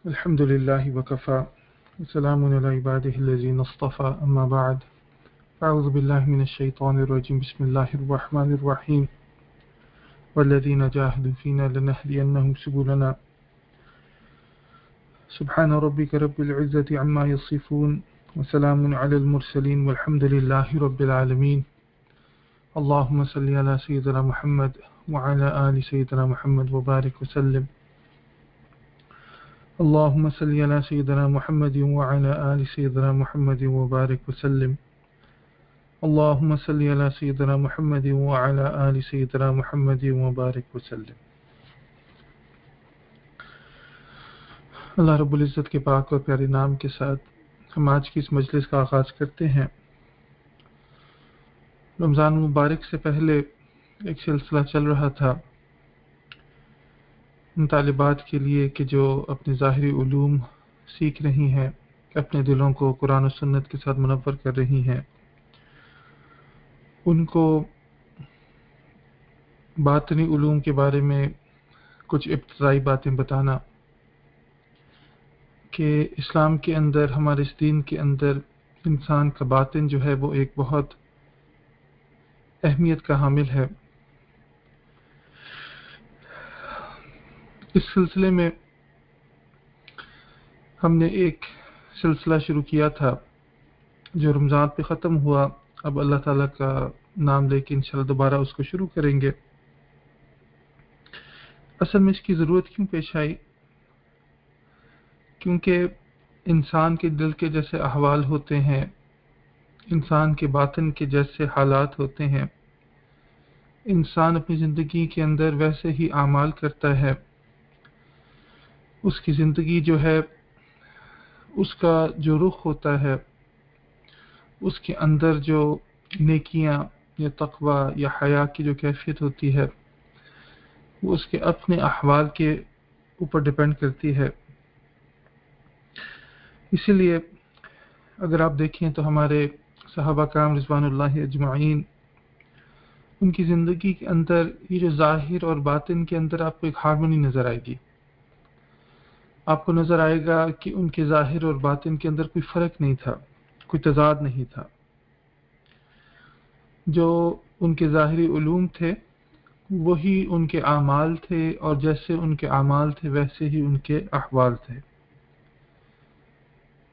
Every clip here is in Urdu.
الحمد لله وكفى وسلام على عباده الذين اصطفى أما بعد أعوذ بالله من الشيطان الرجيم بسم الله الرحمن الرحيم والذين جاهدوا فينا لنهدينهم سبلنا سبحان ربك رب العزة عما يصفون وسلام على المرسلين والحمد لله رب العالمين اللهم صل على سيدنا محمد وعلى آل سيدنا محمد وبارك وسلم اللهم صل على سيدنا محمد وعلى آل سيدنا محمد وبارك وسلم اللهم صل على سيدنا محمد وعلى آل سيدنا محمد وبارك وسلم. اللہ رب العزت کے پاک اور پیارے نام کے ساتھ ہم آج کی اس مجلس کا آغاز کرتے ہیں. رمضان مبارک سے پہلے ایک سلسلہ چل رہا تھا ان طالبات کے لیے کہ جو اپنے ظاہری علوم سیکھ رہی ہیں، اپنے دلوں کو قرآن و سنت کے ساتھ منور کر رہی ہیں، ان کو باطنی علوم کے بارے میں کچھ ابتدائی باتیں بتانا کہ اسلام کے اندر، ہمارے اس دین کے اندر انسان کا باطن جو ہے وہ ایک بہت اہمیت کا حامل ہے. اس سلسلے میں ہم نے ایک سلسلہ شروع کیا تھا جو رمضان پہ ختم ہوا. اب اللہ تعالیٰ کا نام لے کے انشاءاللہ دوبارہ اس کو شروع کریں گے. اصل میں اس کی ضرورت کیوں پیش آئی؟ کیونکہ انسان کے دل کے جیسے احوال ہوتے ہیں، انسان کے باطن کے جیسے حالات ہوتے ہیں، انسان اپنی زندگی کے اندر ویسے ہی اعمال کرتا ہے. اس کی زندگی جو ہے، اس کا جو رخ ہوتا ہے، اس کے اندر جو نیکیاں یا تقوی یا حیا کی جو کیفیت ہوتی ہے وہ اس کے اپنے احوال کے اوپر ڈیپینڈ کرتی ہے. اسی لیے اگر آپ دیکھیں تو ہمارے صحابہ کرام رضوان اللہ اجمعین، ان کی زندگی کے اندر یہ جو ظاہر اور باطن کے اندر آپ کو ایک ہارمونی نظر آئے گی. آپ کو نظر آئے گا کہ ان کے ظاہر اور باطن کے اندر کوئی فرق نہیں تھا، کوئی تضاد نہیں تھا. جو ان کے ظاہری علوم تھے وہی ان کے اعمال تھے، اور جیسے ان کے اعمال تھے ویسے ہی ان کے احوال تھے.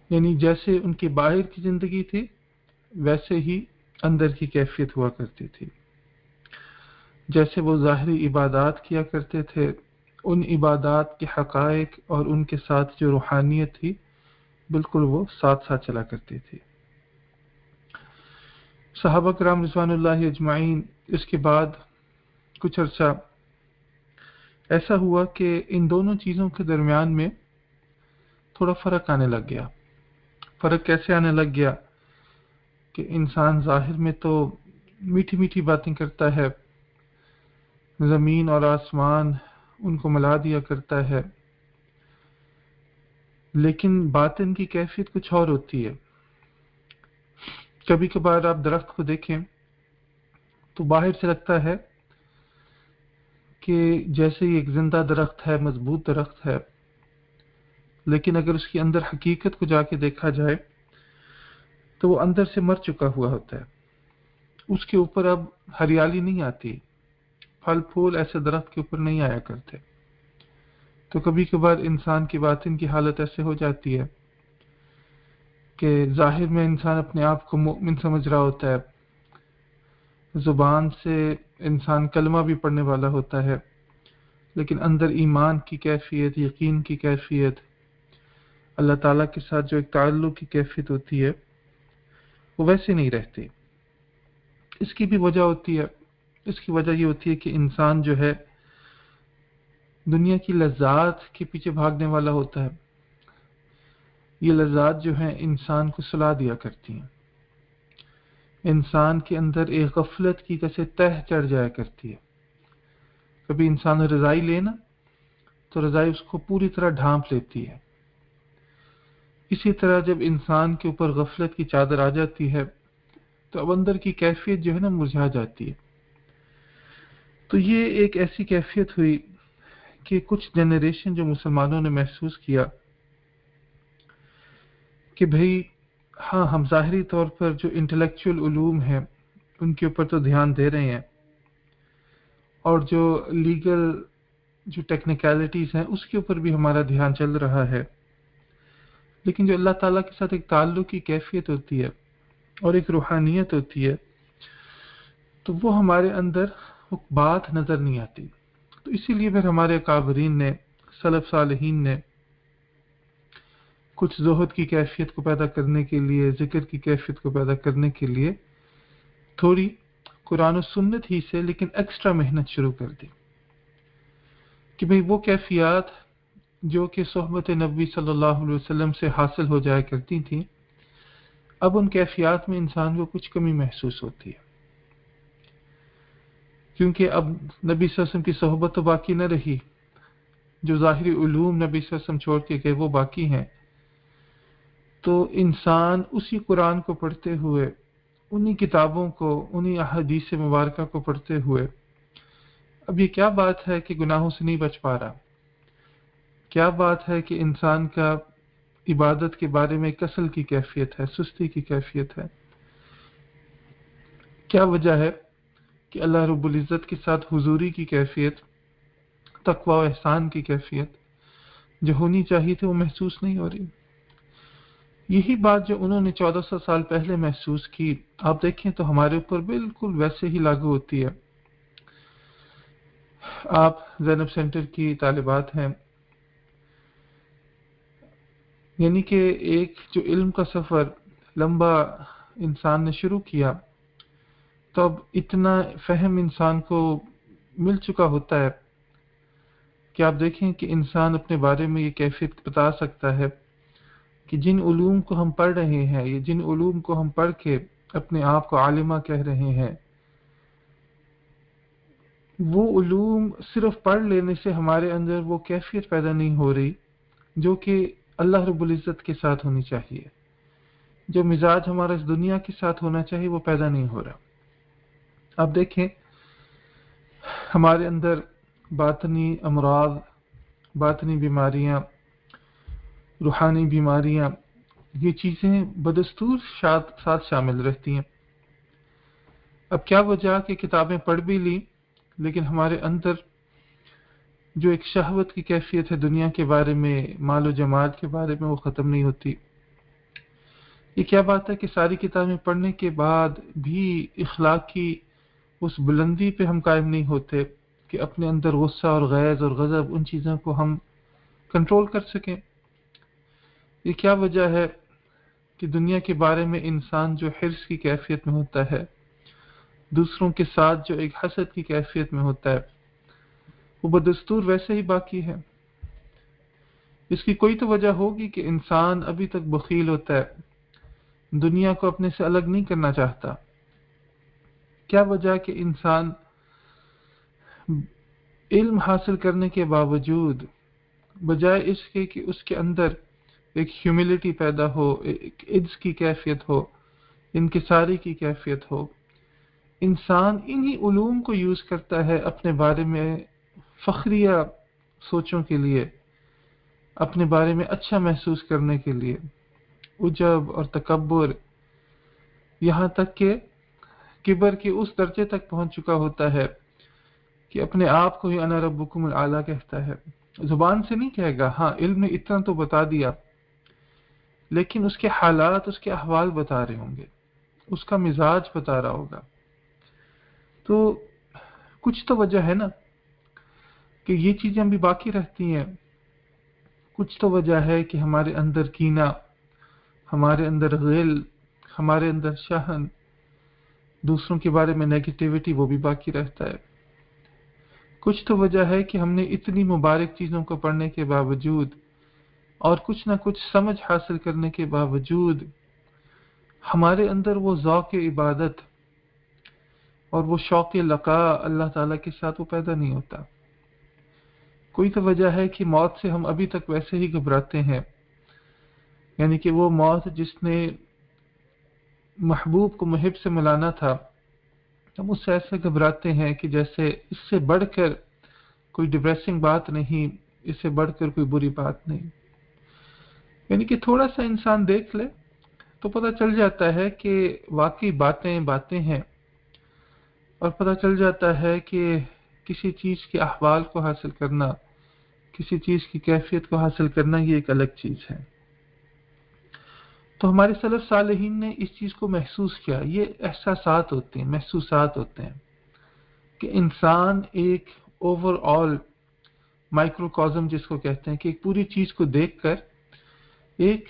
یعنی جیسے ان کی باہر کی زندگی تھی ویسے ہی اندر کی کیفیت ہوا کرتی تھی. جیسے وہ ظاہری عبادات کیا کرتے تھے، ان عبادات کے حقائق اور ان کے ساتھ جو روحانیت تھی بالکل وہ ساتھ ساتھ چلا کرتی تھی. صحابہ کرام رضوان اللہ اجمعین اس کے بعد کچھ عرصہ ایسا ہوا کہ ان دونوں چیزوں کے درمیان میں تھوڑا فرق آنے لگ گیا. فرق کیسے آنے لگ گیا کہ انسان ظاہر میں تو میٹھی میٹھی باتیں کرتا ہے، زمین اور آسمان ان کو ملا دیا کرتا ہے، لیکن باطن کی کیفیت کچھ اور ہوتی ہے. کبھی کبھار آپ درخت کو دیکھیں تو باہر سے لگتا ہے کہ جیسے ہی ایک زندہ درخت ہے، مضبوط درخت ہے، لیکن اگر اس کے اندر حقیقت کو جا کے دیکھا جائے تو وہ اندر سے مر چکا ہوا ہوتا ہے. اس کے اوپر اب ہریالی نہیں آتی، پھل پھول ایسے درخت کے اوپر نہیں آیا کرتے. تو کبھی کبھار انسان کی باطن کی حالت ایسے ہو جاتی ہے کہ ظاہر میں انسان اپنے آپ کو مومن سمجھ رہا ہوتا ہے، زبان سے انسان کلمہ بھی پڑھنے والا ہوتا ہے، لیکن اندر ایمان کی کیفیت، یقین کی کیفیت، اللہ تعالیٰ کے ساتھ جو ایک تعلق کی کیفیت ہوتی ہے وہ ویسے نہیں رہتی. اس کی بھی وجہ ہوتی ہے. اس کی وجہ یہ ہوتی ہے کہ انسان جو ہے دنیا کی لذات کے پیچھے بھاگنے والا ہوتا ہے. یہ لذات جو ہیں انسان کو سلا دیا کرتی ہیں، انسان کے اندر ایک غفلت کی جیسے تہ چڑھ جایا کرتی ہے. کبھی انسان رضائی لینا تو رضائی اس کو پوری طرح ڈھانپ لیتی ہے. اسی طرح جب انسان کے اوپر غفلت کی چادر آ جاتی ہے تو اب اندر کی کیفیت جو ہے نا مرجھا جاتی ہے. تو یہ ایک ایسی کیفیت ہوئی کہ کچھ جنریشن جو مسلمانوں نے محسوس کیا کہ بھئی ہاں ہم ظاہری طور پر جو انٹلیکچول علوم ہیں ان کے اوپر تو دھیان دے رہے ہیں، اور جو لیگل جو ٹیکنیکلٹیز ہیں اس کے اوپر بھی ہمارا دھیان چل رہا ہے، لیکن جو اللہ تعالیٰ کے ساتھ ایک تعلق کی کیفیت ہوتی ہے اور ایک روحانیت ہوتی ہے، تو وہ ہمارے اندر وہ بات نظر نہیں آتی۔ تو اسی لیے پھر ہمارے اکابرین نے، سلف صالحین نے کچھ زہد کی کیفیت کو پیدا کرنے کے لیے، ذکر کی کیفیت کو پیدا کرنے کے لیے تھوڑی قرآن و سنت ہی سے لیکن ایکسٹرا محنت شروع کر دی کہ بھئی وہ کیفیات جو کہ صحبت نبی صلی اللہ علیہ وسلم سے حاصل ہو جایا کرتی تھیں، اب ان کیفیات میں انسان کو کچھ کمی محسوس ہوتی ہے، کیونکہ اب نبی صلی اللہ علیہ وسلم کی صحبت تو باقی نہ رہی، جو ظاہری علوم نبی صلی اللہ علیہ وسلم چھوڑ کے گئے وہ باقی ہیں۔ تو انسان اسی قرآن کو پڑھتے ہوئے، انہی کتابوں کو، انہی احادیث مبارکہ کو پڑھتے ہوئے، اب یہ کیا بات ہے کہ گناہوں سے نہیں بچ پا رہا؟ کیا بات ہے کہ انسان کا عبادت کے بارے میں کسل کی کیفیت ہے، سستی کی کیفیت ہے؟ کیا وجہ ہے کہ اللہ رب العزت کے ساتھ حضوری کی کیفیت، تقوی و احسان کی کیفیت جو ہونی چاہیے تھی وہ محسوس نہیں ہو رہی؟ یہی بات جو انہوں نے 1400 سال پہلے محسوس کی، آپ دیکھیں تو ہمارے اوپر بالکل ویسے ہی لاگو ہوتی ہے۔ آپ زینب سینٹر کی طالبات ہیں، یعنی کہ ایک جو علم کا سفر لمبا انسان نے شروع کیا، تو اب اتنا فہم انسان کو مل چکا ہوتا ہے کہ آپ دیکھیں کہ انسان اپنے بارے میں یہ کیفیت بتا سکتا ہے کہ جن علوم کو ہم پڑھ رہے ہیں، یا جن علوم کو ہم پڑھ کے اپنے آپ کو عالمہ کہہ رہے ہیں، وہ علوم صرف پڑھ لینے سے ہمارے اندر وہ کیفیت پیدا نہیں ہو رہی جو کہ اللہ رب العزت کے ساتھ ہونی چاہیے۔ جو مزاج ہمارا اس دنیا کے ساتھ ہونا چاہیے وہ پیدا نہیں ہو رہا۔ آپ دیکھیں ہمارے اندر باطنی امراض، باطنی بیماریاں، روحانی بیماریاں، یہ چیزیں بدستور ساتھ شامل رہتی ہیں۔ اب کیا وجہ کہ کتابیں پڑھ بھی لی لیکن ہمارے اندر جو ایک شہوت کی کیفیت ہے دنیا کے بارے میں، مال و جمال کے بارے میں، وہ ختم نہیں ہوتی۔ یہ کیا بات ہے کہ ساری کتابیں پڑھنے کے بعد بھی اخلاق کی اس بلندی پہ ہم قائم نہیں ہوتے کہ اپنے اندر غصہ اور غیظ اور غضب ان چیزوں کو ہم کنٹرول کر سکیں؟ یہ کیا وجہ ہے کہ دنیا کے بارے میں انسان جو حرص کی کیفیت میں ہوتا ہے، دوسروں کے ساتھ جو ایک حسد کی کیفیت میں ہوتا ہے، وہ بدستور ویسے ہی باقی ہے؟ اس کی کوئی تو وجہ ہوگی کہ انسان ابھی تک بخیل ہوتا ہے، دنیا کو اپنے سے الگ نہیں کرنا چاہتا۔ کیا وجہ کہ انسان علم حاصل کرنے کے باوجود بجائے اس کے کہ اس کے اندر ایک ہیوملٹی پیدا ہو، ایک عجز کی کیفیت ہو، انکساری کی کیفیت ہو، انسان انہی علوم کو یوز کرتا ہے اپنے بارے میں فخریہ سوچوں کے لیے، اپنے بارے میں اچھا محسوس کرنے کے لیے، عجب اور تکبر، یہاں تک کہ کبر کے اس درجے تک پہنچ چکا ہوتا ہے کہ اپنے آپ کو ہی انا ربکم الاعلی کہتا ہے۔ زبان سے نہیں کہے گا، ہاں علم نے اتنا تو بتا دیا، لیکن اس کے حالات، اس کے احوال بتا رہے ہوں گے، اس کا مزاج بتا رہا ہوگا۔ تو کچھ تو وجہ ہے نا کہ یہ چیزیں بھی باقی رہتی ہیں۔ کچھ تو وجہ ہے کہ ہمارے اندر کینہ، ہمارے اندر غل، ہمارے اندر شحن، دوسروں کے بارے میں نیگیٹیوٹی، وہ بھی باقی رہتا ہے۔ کچھ تو وجہ ہے کہ ہم نے اتنی مبارک چیزوں کو پڑھنے کے باوجود اور کچھ نہ کچھ سمجھ حاصل کرنے کے باوجود ہمارے اندر وہ ذوق عبادت اور وہ شوق لقاء اللہ تعالیٰ کے ساتھ وہ پیدا نہیں ہوتا۔ کوئی تو وجہ ہے کہ موت سے ہم ابھی تک ویسے ہی گھبراتے ہیں، یعنی کہ وہ موت جس نے محبوب کو محب سے ملانا تھا، ہم اس سے ایسے گھبراتے ہیں کہ جیسے اس سے بڑھ کر کوئی ڈپریسنگ بات نہیں، اس سے بڑھ کر کوئی بری بات نہیں۔ یعنی کہ تھوڑا سا انسان دیکھ لے تو پتہ چل جاتا ہے کہ واقعی باتیں باتیں ہیں، اور پتہ چل جاتا ہے کہ کسی چیز کے احوال کو حاصل کرنا، کسی چیز کی کیفیت کو حاصل کرنا، یہ ایک الگ چیز ہے۔ تو ہمارے سلف صالحین نے اس چیز کو محسوس کیا۔ یہ احساسات ہوتے ہیں، محسوسات ہوتے ہیں کہ انسان ایک اوور آل مائکروکازم جس کو کہتے ہیں، کہ ایک پوری چیز کو دیکھ کر ایک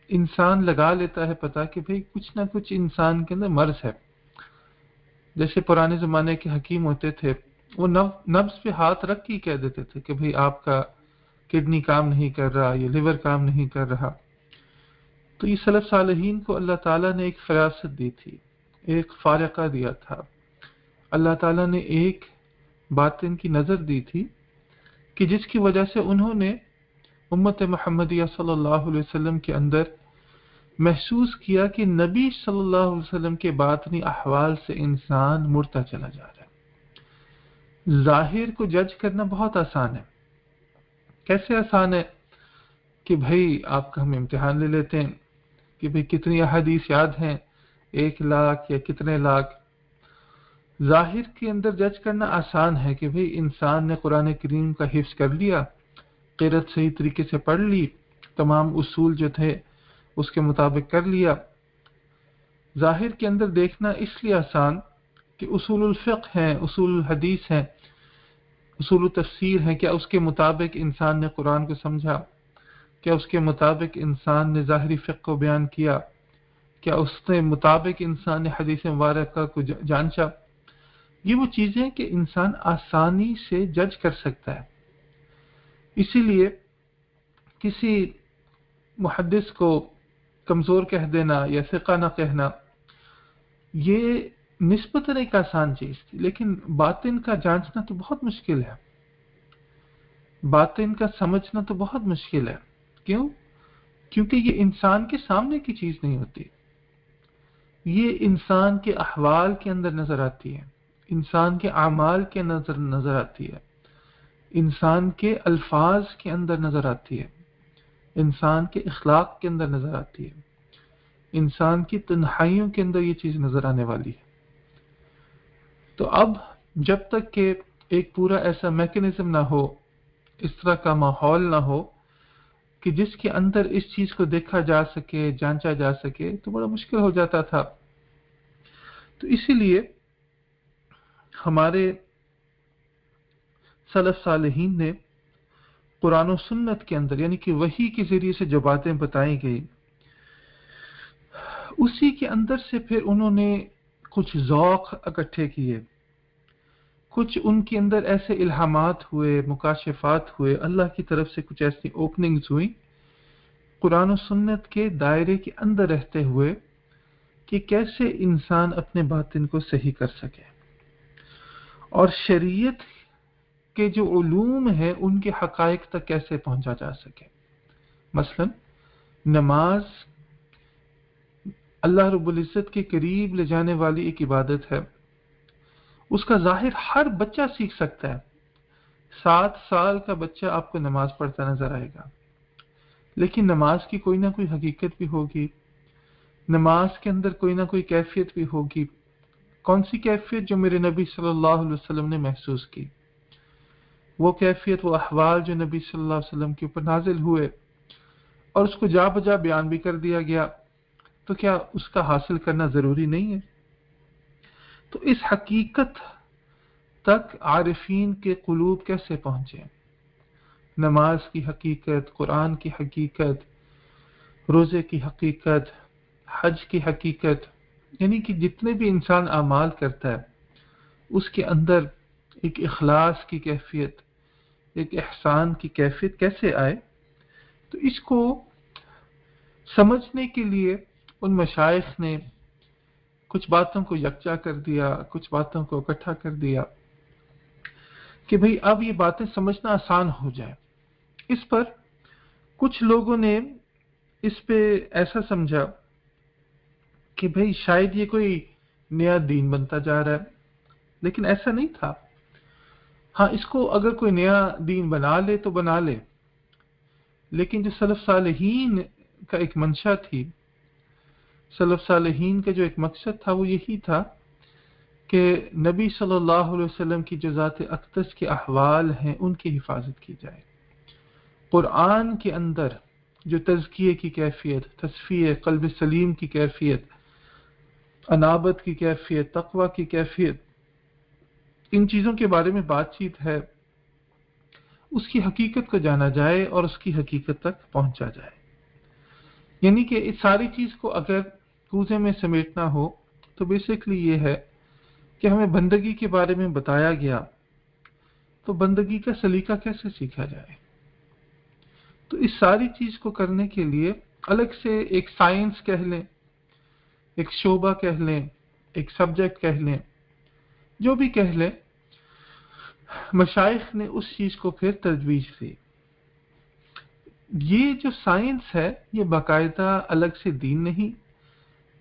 انسان لگا لیتا ہے پتہ کہ بھئی کچھ نہ کچھ انسان کے اندر مرض ہے۔ جیسے پرانے زمانے کے حکیم ہوتے تھے، وہ نبض پہ ہاتھ رکھ کے کہہ دیتے تھے کہ بھئی آپ کا کڈنی کام نہیں کر رہا، یہ لیور کام نہیں کر رہا۔ تو یہ سلف صالحین کو اللہ تعالیٰ نے ایک فراست دی تھی، ایک فارقہ دیا تھا۔ اللہ تعالیٰ نے ایک باطن کی نظر دی تھی کہ جس کی وجہ سے انہوں نے امت محمدیہ صلی اللہ علیہ وسلم کے اندر محسوس کیا کہ نبی صلی اللہ علیہ وسلم کے باطنی احوال سے انسان مرتا چلا جا رہا ہے۔ ظاہر کو جج کرنا بہت آسان ہے۔ کیسے آسان ہے؟ کہ بھئی آپ کا ہم امتحان لے لیتے ہیں کہ بھئی کتنی احادیث یاد ہیں، 1,00,000 یا کتنے لاکھ۔ ظاہر کے اندر جج کرنا آسان ہے کہ بھئی انسان نے قرآن کریم کا حفظ کر لیا، قرأت صحیح طریقے سے پڑھ لی، تمام اصول جو تھے اس کے مطابق کر لیا۔ ظاہر کے اندر دیکھنا اس لیے آسان کہ اصول الفقہ ہیں، اصول الحدیث ہیں، اصول التفسیر ہیں، کیا اس کے مطابق انسان نے قرآن کو سمجھا؟ کیا اس کے مطابق انسان نے ظاہری فقہ کو بیان کیا؟ کیا اس کے مطابق انسان نے حدیث مبارکہ کو جانچا؟ یہ وہ چیزیں کہ انسان آسانی سے جج کر سکتا ہے۔ اسی لیے کسی محدث کو کمزور کہہ دینا یا ثقہ نہ کہنا یہ نسبتاً ایک آسان چیز تھی، لیکن باطن کا جانچنا تو بہت مشکل ہے، باطن کا سمجھنا تو بہت مشکل ہے۔ کیوں؟ کیونکہ یہ انسان کے سامنے کی چیز نہیں ہوتی، یہ انسان کے احوال کے اندر نظر آتی ہے، انسان کے اعمال کے نظر آتی ہے، انسان کے الفاظ کے اندر نظر آتی ہے، انسان کے اخلاق کے اندر نظر آتی ہے، انسان کی تنہائیوں کے اندر یہ چیز نظر آنے والی ہے۔ تو اب جب تک کہ ایک پورا ایسا میکینزم نہ ہو، اس طرح کا ماحول نہ ہو کہ جس کے اندر اس چیز کو دیکھا جا سکے، جانچا جا سکے، تو بڑا مشکل ہو جاتا تھا۔ تو اسی لیے ہمارے سلف صالحین نے قرآن و سنت کے اندر، یعنی کہ وحی کے ذریعے سے جو باتیں بتائی گئی، اسی کے اندر سے پھر انہوں نے کچھ ذوق اکٹھے کیے، کچھ ان کے اندر ایسے الہامات ہوئے، مکاشفات ہوئے، اللہ کی طرف سے کچھ ایسی اوپننگز ہوئیں قرآن و سنت کے دائرے کے اندر رہتے ہوئے کہ کیسے انسان اپنے باطن کو صحیح کر سکے، اور شریعت کے جو علوم ہیں ان کے حقائق تک کیسے پہنچا جا سکے۔ مثلا نماز اللہ رب العزت کے قریب لے جانے والی ایک عبادت ہے، اس کا ظاہر ہر بچہ سیکھ سکتا ہے۔ 7 سال کا بچہ آپ کو نماز پڑھتا نظر آئے گا، لیکن نماز کی کوئی نہ کوئی حقیقت بھی ہوگی، نماز کے اندر کوئی نہ کوئی کیفیت بھی ہوگی۔ کون سی کیفیت؟ جو میرے نبی صلی اللہ علیہ وسلم نے محسوس کی، وہ کیفیت، وہ احوال جو نبی صلی اللہ علیہ وسلم کے اوپر نازل ہوئے اور اس کو جا بجا بیان بھی کر دیا گیا، تو کیا اس کا حاصل کرنا ضروری نہیں ہے؟ تو اس حقیقت تک عارفین کے قلوب کیسے پہنچے؟ نماز کی حقیقت، قرآن کی حقیقت، روزے کی حقیقت، حج کی حقیقت، یعنی کہ جتنے بھی انسان اعمال کرتا ہے اس کے اندر ایک اخلاص کی کیفیت، ایک احسان کی کیفیت کیسے آئے؟ تو اس کو سمجھنے کے لیے ان مشائخ نے کچھ باتوں کو یکجا کر دیا، کچھ باتوں کو اکٹھا کر دیا کہ بھئی اب یہ باتیں سمجھنا آسان ہو جائے۔ اس پر کچھ لوگوں نے اس پہ ایسا سمجھا کہ بھئی شاید یہ کوئی نیا دین بنتا جا رہا ہے، لیکن ایسا نہیں تھا۔ ہاں، اس کو اگر کوئی نیا دین بنا لے تو بنا لے، لیکن جو سلف صالحین کا ایک منشا تھی، سلف صالحین کا جو ایک مقصد تھا وہ یہی تھا کہ نبی صلی اللہ علیہ وسلم کی جو ذات اقدس کے احوال ہیں ان کی حفاظت کی جائے۔ قرآن کے اندر جو تزکیے کی کیفیت، تصفیہ قلب سلیم کی کیفیت، انابت کی کیفیت، تقوی کی کیفیت، ان چیزوں کے بارے میں بات چیت ہے، اس کی حقیقت کو جانا جائے اور اس کی حقیقت تک پہنچا جائے۔ یعنی کہ اس ساری چیز کو اگر کوزے میں سمیٹنا ہو تو بیسکلی یہ ہے کہ ہمیں بندگی کے بارے میں بتایا گیا، تو بندگی کا سلیقہ کیسے سیکھا جائے؟ تو اس ساری چیز کو کرنے کے لیے الگ سے ایک سائنس کہہ لیں، ایک شعبہ کہہ لیں، ایک سبجیکٹ کہہ لیں، جو بھی کہہ لیں، مشائخ نے اس چیز کو پھر تجویز دی۔ یہ جو سائنس ہے یہ باقاعدہ الگ سے دین نہیں،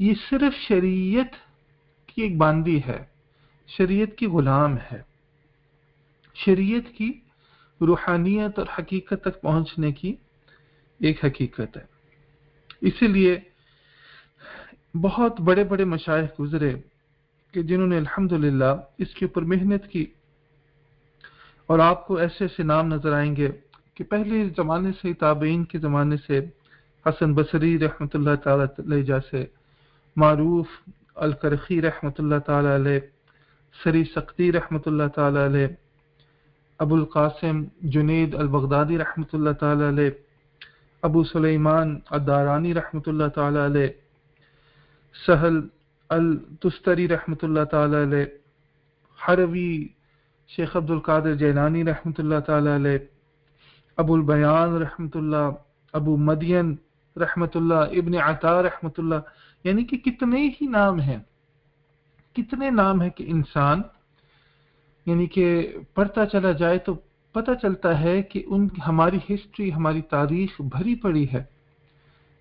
یہ صرف شریعت کی ایک باندی ہے، شریعت کی غلام ہے، شریعت کی روحانیت اور حقیقت تک پہنچنے کی ایک حقیقت ہے۔ اسی لیے بہت بڑے بڑے مشائخ گزرے کہ جنہوں نے الحمدللہ اس کے اوپر محنت کی، اور آپ کو ایسے ایسے نام نظر آئیں گے کہ پہلے زمانے سے، تابعین کے زمانے سے، حسن بصری رحمۃ اللہ تعالی علیہ جیسے، معروف الکرخی رحمۃ اللہ تعالی علیہ، سری سقطی رحمۃ اللہ تعالی علیہ، ابو القاسم جنید البغدادی رحمۃ اللہ تعالی علیہ، ابو سلیمان الدارانی رحمۃ اللہ تعالی علیہ، سہل التستری رحمۃ اللہ تعالی علیہ، حروی شیخ عبد القادر جیلانی رحمۃ اللہ تعالی علیہ، ابو البیان رحمۃ اللہ، ابو مدین رحمۃ اللہ، ابن عطا رحمۃ اللہ، یعنی کہ کتنے ہی نام ہیں، کتنے نام ہیں کہ انسان یعنی کہ پڑھتا چلا جائے تو پتہ چلتا ہے کہ ہماری ہسٹری، ہماری تاریخ بھری پڑی ہے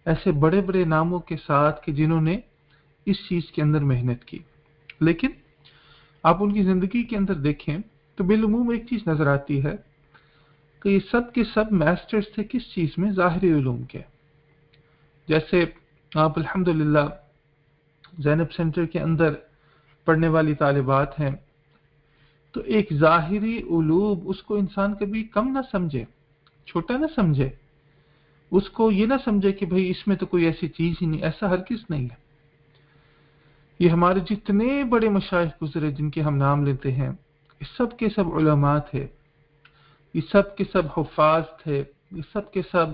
ایسے بڑے بڑے ناموں کے ساتھ کہ جنہوں نے اس چیز کے اندر محنت کی۔ لیکن آپ ان کی زندگی کے اندر دیکھیں تو بالعموم ایک چیز نظر آتی ہے کہ یہ سب کے سب ماسٹرز تھے کس چیز میں؟ ظاہری علوم کے۔ جیسے آپ الحمدللہ زینب سینٹر کے اندر پڑھنے والی طالبات ہیں، تو ایک ظاہری علوم اس کو انسان کبھی کم نہ سمجھے، چھوٹا نہ سمجھے، اس کو یہ نہ سمجھے کہ بھئی اس میں تو کوئی ایسی چیز ہی نہیں، ایسا ہرگز نہیں ہے۔ یہ ہمارے جتنے بڑے مشائخ گزرے جن کے ہم نام لیتے ہیں، یہ سب کے سب علماء تھے، یہ سب کے سب حفاظ تھے، یہ سب کے سب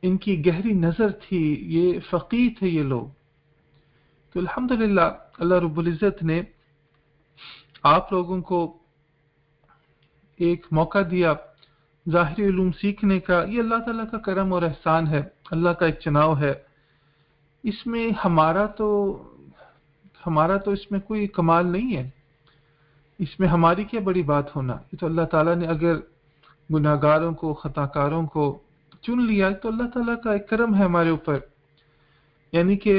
ان کی گہری نظر تھی، یہ فقیہ تھے یہ لوگ۔ تو الحمدللہ اللہ رب العزت نے آپ لوگوں کو ایک موقع دیا ظاہری علوم سیکھنے کا، یہ اللہ تعالیٰ کا کرم اور احسان ہے، اللہ کا ایک چناؤ ہے۔ اس میں ہمارا تو اس میں کوئی کمال نہیں ہے، اس میں ہماری کیا بڑی بات ہونا، یہ تو اللہ تعالیٰ نے اگر گناہگاروں کو، خطاکاروں کو چن لیا تو اللہ تعالیٰ کا ایک کرم ہے ہمارے اوپر۔ یعنی کہ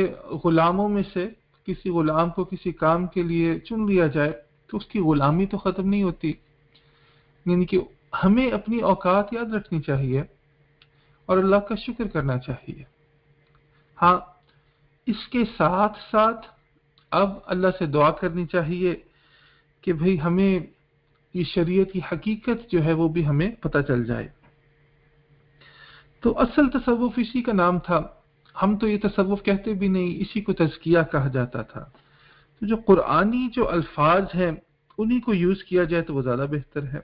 غلاموں میں سے کسی غلام کو کسی کام کے لیے چن لیا جائے تو اس کی غلامی تو ختم نہیں ہوتی۔ یعنی کہ ہمیں اپنی اوقات یاد رکھنی چاہیے اور اللہ کا شکر کرنا چاہیے۔ ہاں، اس کے ساتھ ساتھ اب اللہ سے دعا کرنی چاہیے کہ بھئی ہمیں یہ شریعت کی حقیقت جو ہے وہ بھی ہمیں پتہ چل جائے۔ تو اصل تصوف اسی کا نام تھا، ہم تو یہ تصوف کہتے بھی نہیں، اسی کو تزکیہ کہا جاتا تھا۔ تو جو قرآنی جو الفاظ ہیں انہی کو یوز کیا جائے تو وہ زیادہ بہتر ہے۔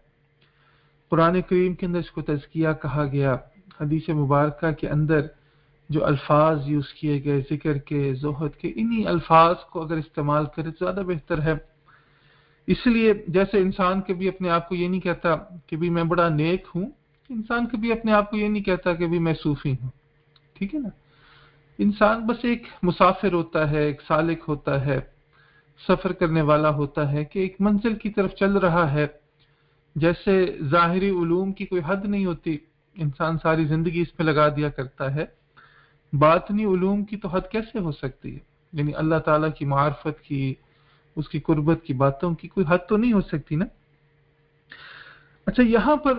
قرآن کریم کے اندر اس کو تزکیہ کہا گیا، حدیث مبارکہ کے اندر جو الفاظ یوز کیے گئے ذکر کے، زہد کے، انہی الفاظ کو اگر استعمال کرے تو زیادہ بہتر ہے۔ اس لیے جیسے انسان کبھی اپنے آپ کو یہ نہیں کہتا کہ بھی میں بڑا نیک ہوں، انسان کبھی اپنے آپ کو یہ نہیں کہتا کہ بھی میں صوفی ہوں، ٹھیک ہے نا؟ انسان بس ایک مسافر ہوتا ہے، ایک سالک ہوتا ہے، سفر کرنے والا ہوتا ہے کہ ایک منزل کی طرف چل رہا ہے۔ جیسے ظاہری علوم کی کوئی حد نہیں ہوتی، انسان ساری زندگی اس میں لگا دیا کرتا ہے، باطنی علوم کی تو حد کیسے ہو سکتی ہے؟ یعنی اللہ تعالیٰ کی معرفت کی، اس کی قربت کی باتوں کی کوئی حد تو نہیں ہو سکتی نا۔ اچھا، یہاں پر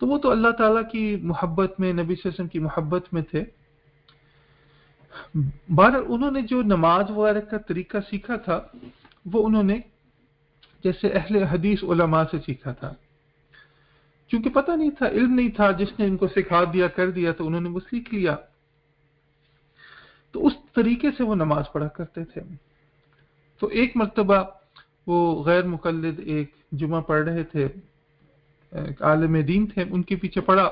تو وہ تو اللہ تعالیٰ کی محبت میں، نبی صلی اللہ علیہ وسلم کی محبت میں تھے۔ بہرحال انہوں نے جو نماز وغیرہ کا طریقہ سیکھا تھا وہ انہوں نے جیسے اہل حدیث علماء سے سیکھا تھا، کیونکہ پتہ نہیں تھا، علم نہیں تھا، جس نے ان کو سکھا دیا کر دیا تو انہوں نے وہ سیکھ لیا، تو اس طریقے سے وہ نماز پڑھا کرتے تھے۔ تو ایک مرتبہ وہ غیر مقلد ایک جمعہ پڑھ رہے تھے، ایک عالم دین تھے، ان کے پیچھے پڑھا۔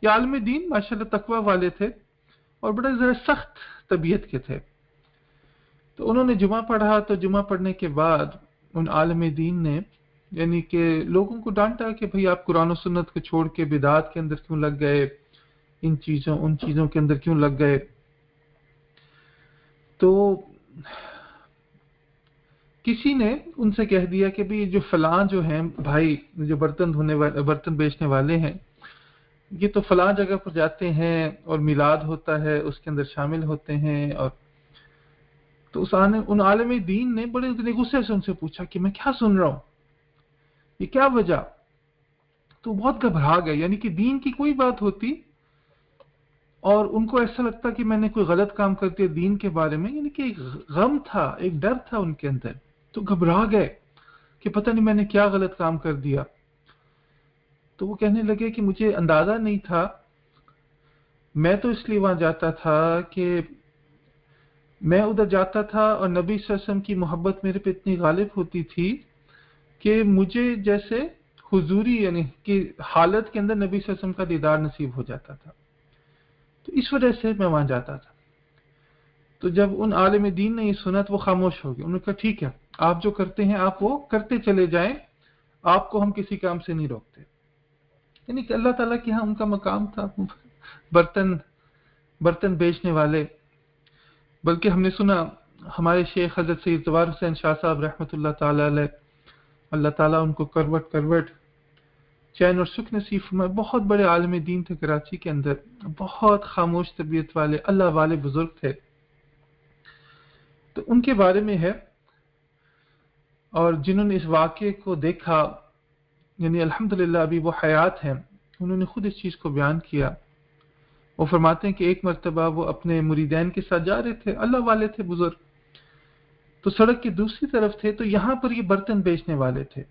یہ عالم دین ماشاءاللہ تقوی والے تھے اور بڑے ذرا سخت طبیعت کے تھے، تو انہوں نے جمعہ پڑھا، تو جمعہ پڑھنے کے بعد ان عالم دین نے یعنی کہ لوگوں کو ڈانٹا کہ بھئی آپ قرآن و سنت کو چھوڑ کے بدعات کے اندر کیوں لگ گئے، ان چیزوں کے اندر کیوں لگ گئے۔ تو کسی نے ان سے کہہ دیا کہ بھئی جو فلاں جو ہیں بھائی، جو برتن بیچنے والے ہیں، یہ تو فلاں جگہ پر جاتے ہیں اور میلاد ہوتا ہے، اس کے اندر شامل ہوتے ہیں۔ اور تو ان عالم دین نے بڑے اتنے غصے سے ان سے پوچھا کہ میں کیا سن رہا ہوں، یہ کیا وجہ؟ تو بہت گھبرا گئے، یعنی کہ دین کی کوئی بات ہوتی اور ان کو ایسا لگتا کہ میں نے کوئی غلط کام کر دیا دین کے بارے میں، یعنی کہ ایک غم تھا، ایک ڈر تھا ان کے اندر، تو گھبرا گئے کہ پتہ نہیں میں نے کیا غلط کام کر دیا۔ تو وہ کہنے لگے کہ مجھے اندازہ نہیں تھا، میں تو اس لیے وہاں جاتا تھا کہ میں ادھر جاتا تھا اور نبی صلی اللہ علیہ وسلم کی محبت میرے پہ اتنی غالب ہوتی تھی کہ مجھے جیسے حضوری یعنی کہ حالت کے اندر نبی صلی اللہ علیہ وسلم کا دیدار نصیب ہو جاتا تھا، تو اس وجہ سے میں وہاں جاتا تھا۔ تو جب ان عالم دین نے یہ سنا تو وہ خاموش ہو گئے، انہوں نے کہا ٹھیک ہے، آپ جو کرتے ہیں آپ وہ کرتے چلے جائیں، آپ کو ہم کسی کام سے نہیں روکتے۔ یعنی کہ اللہ تعالیٰ کے ہاں ان کا مقام تھا برتن بیچنے والے۔ بلکہ ہم نے سنا ہمارے شیخ حضرت سید زوار حسین شاہ صاحب رحمۃ اللہ تعالی علیہ، اللہ تعالیٰ ان کو کروٹ چین اور سکھ نصیب فرمائے، بہت بڑے عالم دین تھے کراچی کے اندر، بہت خاموش طبیعت والے اللہ والے بزرگ تھے۔ تو ان کے بارے میں ہے، اور جنہوں نے اس واقعے کو دیکھا، یعنی الحمدللہ ابھی وہ حیات ہیں، انہوں نے خود اس چیز کو بیان کیا۔ وہ فرماتے ہیں کہ ایک مرتبہ وہ اپنے مریدین کے ساتھ جا رہے تھے، اللہ والے تھے بزرگ، تو سڑک کی دوسری طرف تھے، تو یہاں پر یہ برتن بیچنے والے تھے،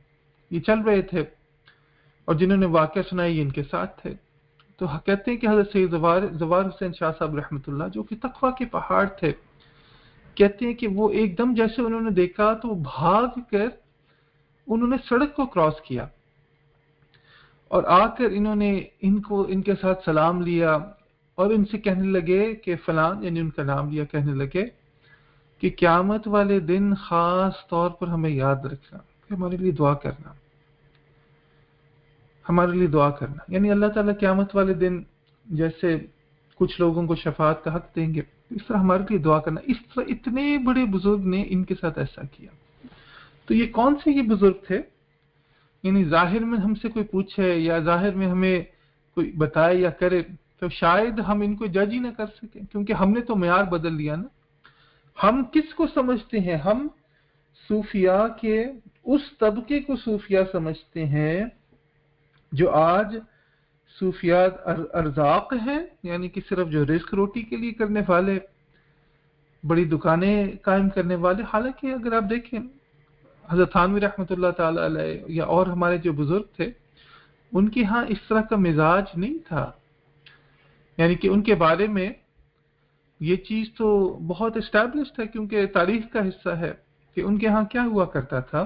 یہ چل رہے تھے، اور جنہوں نے واقعہ سنا یہ ان کے ساتھ تھے۔ تو کہتے ہیں کہ حضرت سید زوار حسین شاہ صاحب رحمۃ اللہ، جو کہ تقویٰ کے پہاڑ تھے، کہتے ہیں کہ وہ ایک دم جیسے انہوں نے دیکھا تو بھاگ کر انہوں نے سڑک کو کراس کیا اور آ کر انہوں نے ان کے ساتھ سلام لیا اور ان سے کہنے لگے کہ فلان، یعنی ان کا نام لیا، کہنے لگے کہ قیامت والے دن خاص طور پر ہمیں یاد رکھنا، کہ ہمارے لیے دعا کرنا، ہمارے لیے دعا کرنا۔ یعنی اللہ تعالیٰ قیامت والے دن جیسے کچھ لوگوں کو شفاعت کا حق دیں گے، اس طرح ہمارے لیے دعا کرنا۔ اس طرح اتنے بڑے بزرگ نے ان کے ساتھ ایسا کیا۔ تو یہ کون سے یہ بزرگ تھے؟ یعنی ظاہر میں ہم سے کوئی پوچھے یا ظاہر میں ہمیں کوئی بتائے یا کرے تو شاید ہم ان کو جج ہی نہ کر سکیں، کیونکہ ہم نے تو معیار بدل لیا نا۔ ہم کس کو سمجھتے ہیں؟ ہم صوفیاء کے اس طبقے کو صوفیاء سمجھتے ہیں جو آج صوفیاء ارزاق ہیں، یعنی کہ صرف جو رزق روٹی کے لیے کرنے والے، بڑی دکانیں قائم کرنے والے۔ حالانکہ اگر آپ دیکھیں حضرت تھانوی رحمۃ اللہ تعالی علیہ یا اور ہمارے جو بزرگ تھے، ان کے ہاں اس طرح کا مزاج نہیں تھا، یعنی کہ ان کے بارے میں یہ چیز تو بہت اسٹیبلشڈ ہے، کیونکہ تاریخ کا حصہ ہے کہ ان کے ہاں کیا ہوا کرتا تھا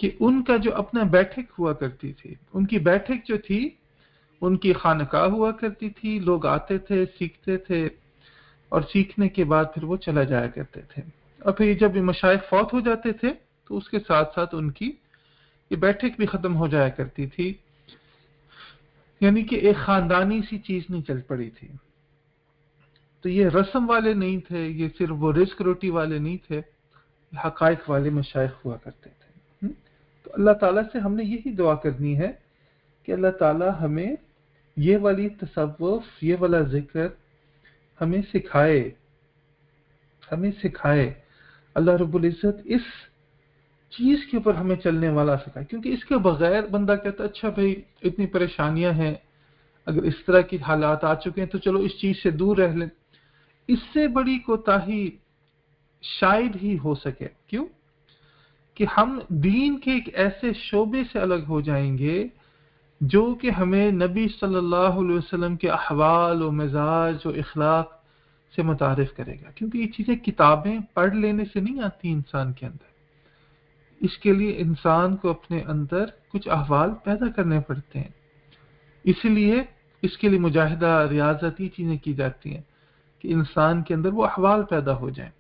کہ ان کا جو اپنا بیٹھک ہوا کرتی تھی، ان کی بیٹھک جو تھی ان کی خانقاہ ہوا کرتی تھی، لوگ آتے تھے، سیکھتے تھے، اور سیکھنے کے بعد پھر وہ چلا جایا کرتے تھے، اور پھر جب مشائخ فوت ہو جاتے تھے تو اس کے ساتھ ساتھ ان کی یہ بیٹھک بھی ختم ہو جایا کرتی تھی، یعنی کہ ایک خاندانی سی چیز نہیں چل پڑی تھی۔ تو یہ رسم والے نہیں تھے، یہ صرف وہ رزق روٹی والے نہیں تھے، یہ حقائق والے مشائخ ہوا کرتے تھے۔ تو اللہ تعالیٰ سے ہم نے یہی دعا کرنی ہے کہ اللہ تعالیٰ ہمیں یہ والی تصوف، یہ والا ذکر ہمیں سکھائے، ہمیں سکھائے۔ اللہ رب العزت اس چیز کے اوپر ہمیں چلنے والا سکھائے، کیونکہ اس کے بغیر بندہ کہتا ہے اچھا بھائی اتنی پریشانیاں ہیں، اگر اس طرح کی حالات آ چکے ہیں تو چلو اس چیز سے دور رہ لیں۔ اس سے بڑی کوتاہی شاید ہی ہو سکے۔ کیوں؟ کہ ہم دین کے ایک ایسے شعبے سے الگ ہو جائیں گے جو کہ ہمیں نبی صلی اللہ علیہ وسلم کے احوال و مزاج و اخلاق سے متعارف کرے گا، کیونکہ یہ چیزیں کتابیں پڑھ لینے سے نہیں آتی انسان کے اندر۔ اس کے لیے انسان کو اپنے اندر کچھ احوال پیدا کرنے پڑتے ہیں، اسی لیے اس کے لیے مجاہدہ، ریاضت، یہ چیزیں کی جاتی ہیں کہ انسان کے اندر وہ احوال پیدا ہو جائیں۔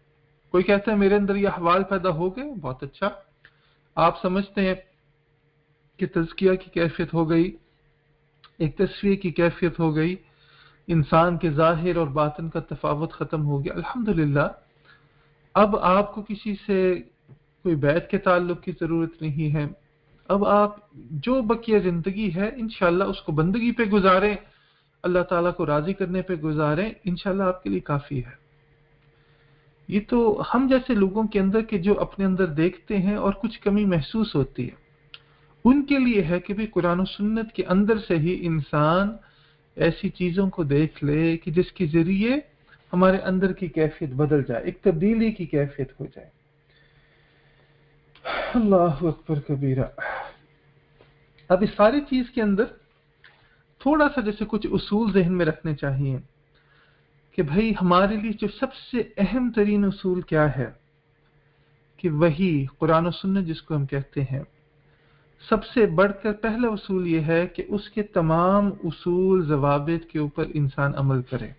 کوئی کہتا ہے میرے اندر یہ احوال پیدا ہو گئے، بہت اچھا، آپ سمجھتے ہیں کہ تزکیہ کی کیفیت ہو گئی، ایک تصفیہ کی کیفیت ہو گئی، انسان کے ظاہر اور باطن کا تفاوت ختم ہو گیا، الحمدللہ۔ اب آپ کو کسی سے کوئی بیعت کے تعلق کی ضرورت نہیں ہے، اب آپ جو بقیہ زندگی ہے انشاءاللہ اس کو بندگی پہ گزاریں، اللہ تعالیٰ کو راضی کرنے پہ گزاریں، انشاءاللہ آپ کے لیے کافی ہے۔ یہ تو ہم جیسے لوگوں کے اندر کہ جو اپنے اندر دیکھتے ہیں اور کچھ کمی محسوس ہوتی ہے، ان کے لیے ہے کہ بھی قرآن و سنت کے اندر سے ہی انسان ایسی چیزوں کو دیکھ لے کہ جس کے ذریعے ہمارے اندر کی کیفیت بدل جائے، ایک تبدیلی کی کیفیت ہو جائے۔ اللہ اکبر کبیرہ۔ اب اس ساری چیز کے اندر تھوڑا سا جیسے کچھ اصول ذہن میں رکھنے چاہیے کہ بھائی ہمارے لیے جو سب سے اہم ترین اصول کیا ہے، کہ وہی قرآن و سنت جس کو ہم کہتے ہیں، سب سے بڑھ کر پہلا اصول یہ ہے کہ اس کے تمام اصول ضوابط کے اوپر انسان عمل کرے۔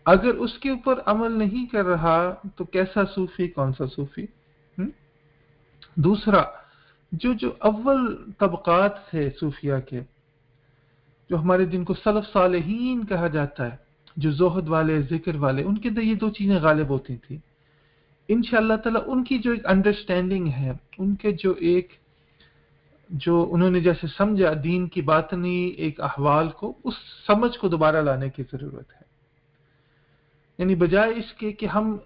اگر اس کے اوپر عمل نہیں کر رہا تو کیسا صوفی، کون سا صوفی؟ دوسرا، جو اول طبقات تھے صوفیہ کے، جو ہمارے جن کو سلف صالحین کہا جاتا ہے، جو زہد والے، ذکر والے، ان کے اندر یہ دو چیزیں غالب ہوتی تھیں۔ انشاءاللہ تعالی ان کی جو ایک انڈرسٹینڈنگ ہے، ان کے جو انہوں نے جیسے سمجھا دین کی باطنی ایک احوال کو، اس سمجھ کو دوبارہ لانے کی ضرورت ہے۔ یعنی بجائے اس کے کہ ہم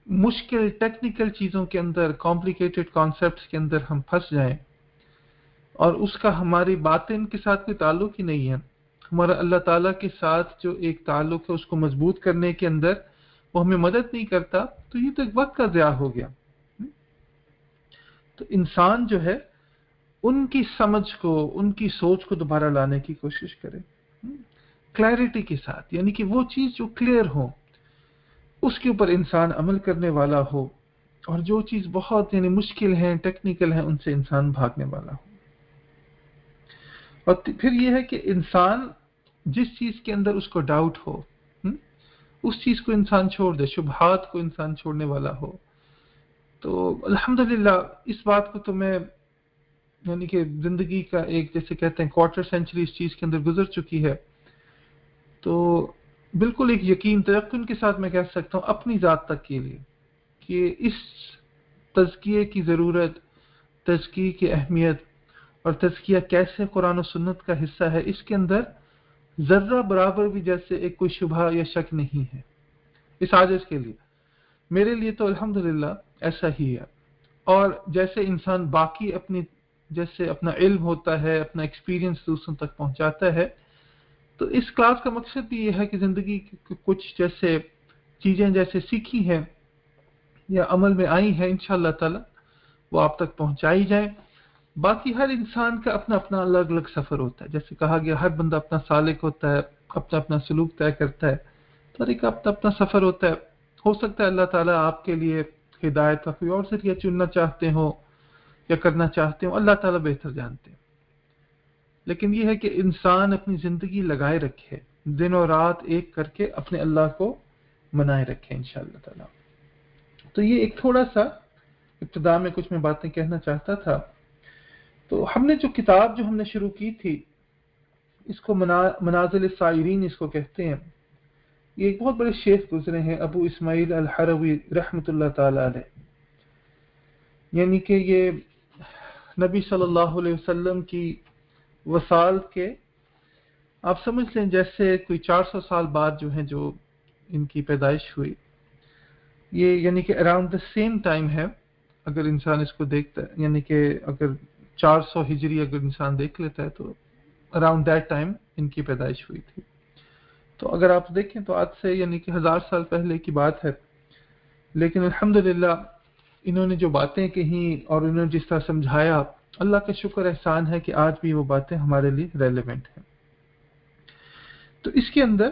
مشکل ٹیکنیکل چیزوں کے اندر، کمپلیکیٹڈ کانسیپٹس کے اندر ہم پھنس جائیں اور اس کا ہماری باطن کے ساتھ کوئی تعلق ہی نہیں ہے، ہمارا اللہ تعالیٰ کے ساتھ جو ایک تعلق ہے اس کو مضبوط کرنے کے اندر وہ ہمیں مدد نہیں کرتا، تو یہ تو ایک وقت کا ضیاع ہو گیا۔ تو انسان جو ہے ان کی سمجھ کو، ان کی سوچ کو دوبارہ لانے کی کوشش کرے کلیئرٹی کے ساتھ، یعنی کہ وہ چیز جو کلیئر ہو اس کے اوپر انسان عمل کرنے والا ہو، اور جو چیز بہت یعنی مشکل ہے، ٹیکنیکل ہے، ان سے انسان بھاگنے والا ہو۔ اور پھر یہ ہے کہ انسان جس چیز کے اندر اس کو ڈاؤٹ ہو، اس چیز کو انسان چھوڑ دے، شبہات کو انسان چھوڑنے والا ہو۔ تو الحمدللہ اس بات کو تو میں یعنی کہ زندگی کا ایک جیسے کہتے ہیں کوارٹر سینچری اس چیز کے اندر گزر چکی ہے، تو بالکل ایک یقین تیقن کے ساتھ میں کہہ سکتا ہوں اپنی ذات تک کے لیے کہ اس تزکیے کی ضرورت، تزکیے کی اہمیت اور تزکیہ کیسے قرآن و سنت کا حصہ ہے، اس کے اندر ذرہ برابر بھی جیسے ایک کوئی شبہ یا شک نہیں ہے اس عاجز کے لیے۔ میرے لیے تو الحمدللہ ایسا ہی ہے۔ اور جیسے انسان باقی جیسے اپنا علم ہوتا ہے، اپنا ایکسپیرینس دوسروں تک پہنچاتا ہے، تو اس کلاس کا مقصد بھی یہ ہے کہ زندگی کی کچھ جیسے چیزیں جیسے سیکھی ہیں یا عمل میں آئی ہیں، انشاءاللہ تعالی وہ آپ تک پہنچائی جائیں۔ باقی ہر انسان کا اپنا اپنا الگ الگ سفر ہوتا ہے، جیسے کہا گیا ہر بندہ اپنا سالک ہوتا ہے، اپنا اپنا سلوک طے کرتا ہے، تو ایک اپنا اپنا سفر ہوتا ہے۔ ہو سکتا ہے اللہ تعالیٰ آپ کے لیے ہدایت کا کوئی اور ذریعہ چننا چاہتے ہو یا کرنا چاہتے ہو، اللہ تعالیٰ بہتر جانتے ہیں۔ لیکن یہ ہے کہ انسان اپنی زندگی لگائے رکھے، دن اور رات ایک کر کے اپنے اللہ کو منائے رکھے انشاءاللہ تعالیٰ۔ تو یہ ایک تھوڑا سا ابتدا میں کچھ میں باتیں کہنا چاہتا تھا۔ تو ہم نے جو کتاب جو ہم نے شروع کی تھی، اس کو منازل السائرین اس کو کہتے ہیں۔ یہ ایک بہت بڑے شیخ گزرے ہیں، ابو اسماعیل الحروی رحمۃ اللہ تعالی علیہ، یعنی کہ یہ نبی صلی اللہ علیہ وسلم کی وصال کے آپ سمجھ لیں جیسے کوئی 400 سال بعد جو ہیں جو ان کی پیدائش ہوئی، یہ یعنی کہ اراؤنڈ دا سیم ٹائم ہے اگر انسان اس کو دیکھتا ہے، یعنی کہ اگر 400 ہجری اگر انسان دیکھ لیتا ہے تو اراؤنڈ دیٹ ٹائم ان کی پیدائش ہوئی تھی. تو اگر آپ دیکھیں تو آج سے یعنی کہ 1000 سال پہلے کی بات ہے، لیکن الحمدللہ انہوں نے جو باتیں کہیں اور انہوں نے جس طرح سمجھایا، اللہ کا شکر احسان ہے کہ آج بھی وہ باتیں ہمارے لیے ریلیونٹ ہیں. تو اس کے اندر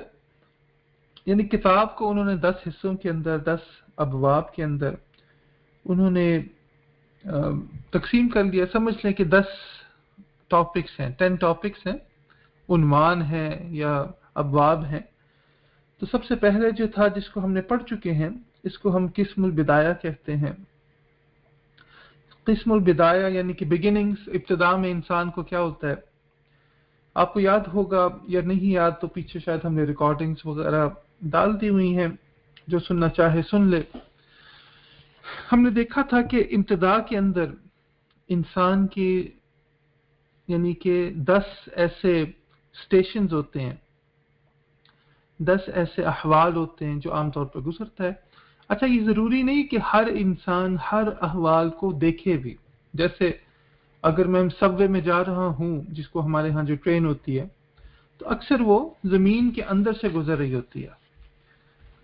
یعنی کتاب کو انہوں نے 10 حصوں کے اندر، 10 ابواب کے اندر انہوں نے تقسیم کر لیا. سمجھ لیں کہ 10 ٹاپکس ہیں، 10 ٹاپکس ہیں، عنوان ہیں یا ابواب ہیں. تو سب سے پہلے جو تھا جس کو ہم نے پڑھ چکے ہیں، اس کو ہم قسم البدایہ کہتے ہیں. قسم البدایہ یعنی کہ بگننگز، ابتدا میں انسان کو کیا ہوتا ہے. آپ کو یاد ہوگا یا نہیں یاد تو پیچھے شاید ہم نے ریکارڈنگز وغیرہ ڈال دی ہوئی ہیں، جو سننا چاہے سن لے. ہم نے دیکھا تھا کہ ابتدا کے اندر انسان کی یعنی کہ 10 ایسے سٹیشنز ہوتے ہیں، 10 ایسے احوال ہوتے ہیں جو عام طور پر گزرتا ہے. اچھا، یہ ضروری نہیں کہ ہر انسان ہر احوال کو دیکھے بھی. جیسے اگر میں سب وے میں جا رہا ہوں، جس کو ہمارے ہاں جو ٹرین ہوتی ہے، تو اکثر وہ زمین کے اندر سے گزر رہی ہوتی ہے،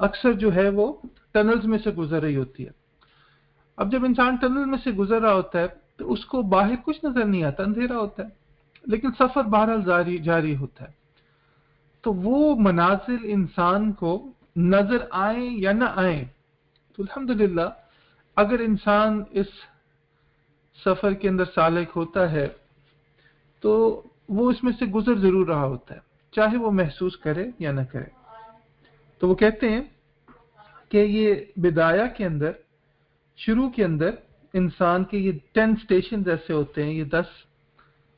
اکثر جو ہے وہ ٹنلز میں سے گزر رہی ہوتی ہے. اب جب انسان ٹنل میں سے گزر رہا ہوتا ہے تو اس کو باہر کچھ نظر نہیں آتا، اندھیرا ہوتا ہے، لیکن سفر بہرحال جاری ہوتا ہے. تو وہ مناظر انسان کو نظر آئیں یا نہ آئیں، تو الحمدللہ اگر انسان اس سفر کے اندر سالک ہوتا ہے تو وہ اس میں سے گزر ضرور رہا ہوتا ہے، چاہے وہ محسوس کرے یا نہ کرے. تو وہ کہتے ہیں کہ یہ بدایہ کے اندر، شروع کے اندر انسان کے یہ 10 سٹیشنز ایسے ہوتے ہیں، یہ 10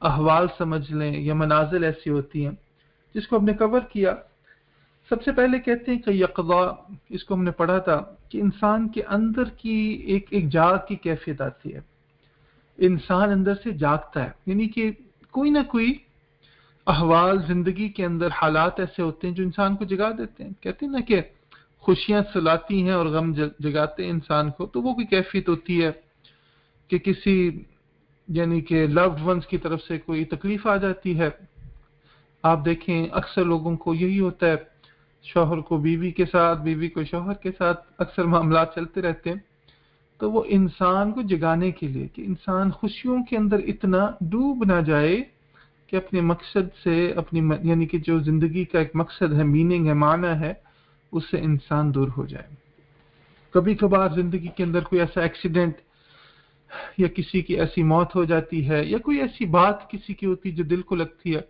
احوال سمجھ لیں یا منازل ایسی ہوتی ہیں جس کو ہم نے کور کیا. سب سے پہلے کہتے ہیں کہ یقظہ، اس کو ہم نے پڑھا تھا کہ انسان کے اندر کی ایک جاگ کی کیفیت آتی ہے. انسان اندر سے جاگتا ہے، یعنی کہ کوئی نہ کوئی احوال زندگی کے اندر، حالات ایسے ہوتے ہیں جو انسان کو جگا دیتے ہیں. کہتے ہیں نا کہ خوشیاں سلاتی ہیں اور غم جگاتے ہیں انسان کو. تو وہ کوئی کیفیت ہوتی ہے کہ کسی یعنی کہ لوڈ ونز کی طرف سے کوئی تکلیف آ جاتی ہے. آپ دیکھیں اکثر لوگوں کو یہی ہوتا ہے، شوہر کو بیوی کے ساتھ، بیوی کو شوہر کے ساتھ اکثر معاملات چلتے رہتے ہیں. تو وہ انسان کو جگانے کے لیے کہ انسان خوشیوں کے اندر اتنا ڈوب نہ جائے کہ اپنے مقصد سے، اپنی یعنی کہ جو زندگی کا ایک مقصد ہے، میننگ ہے، معنی ہے، اس سے انسان دور ہو جائے. کبھی کبھار زندگی کے اندر کوئی ایسا ایکسیڈنٹ یا کسی کی ایسی موت ہو جاتی ہے یا کوئی ایسی بات کسی کی ہوتی ہے جو دل کو لگتی ہے،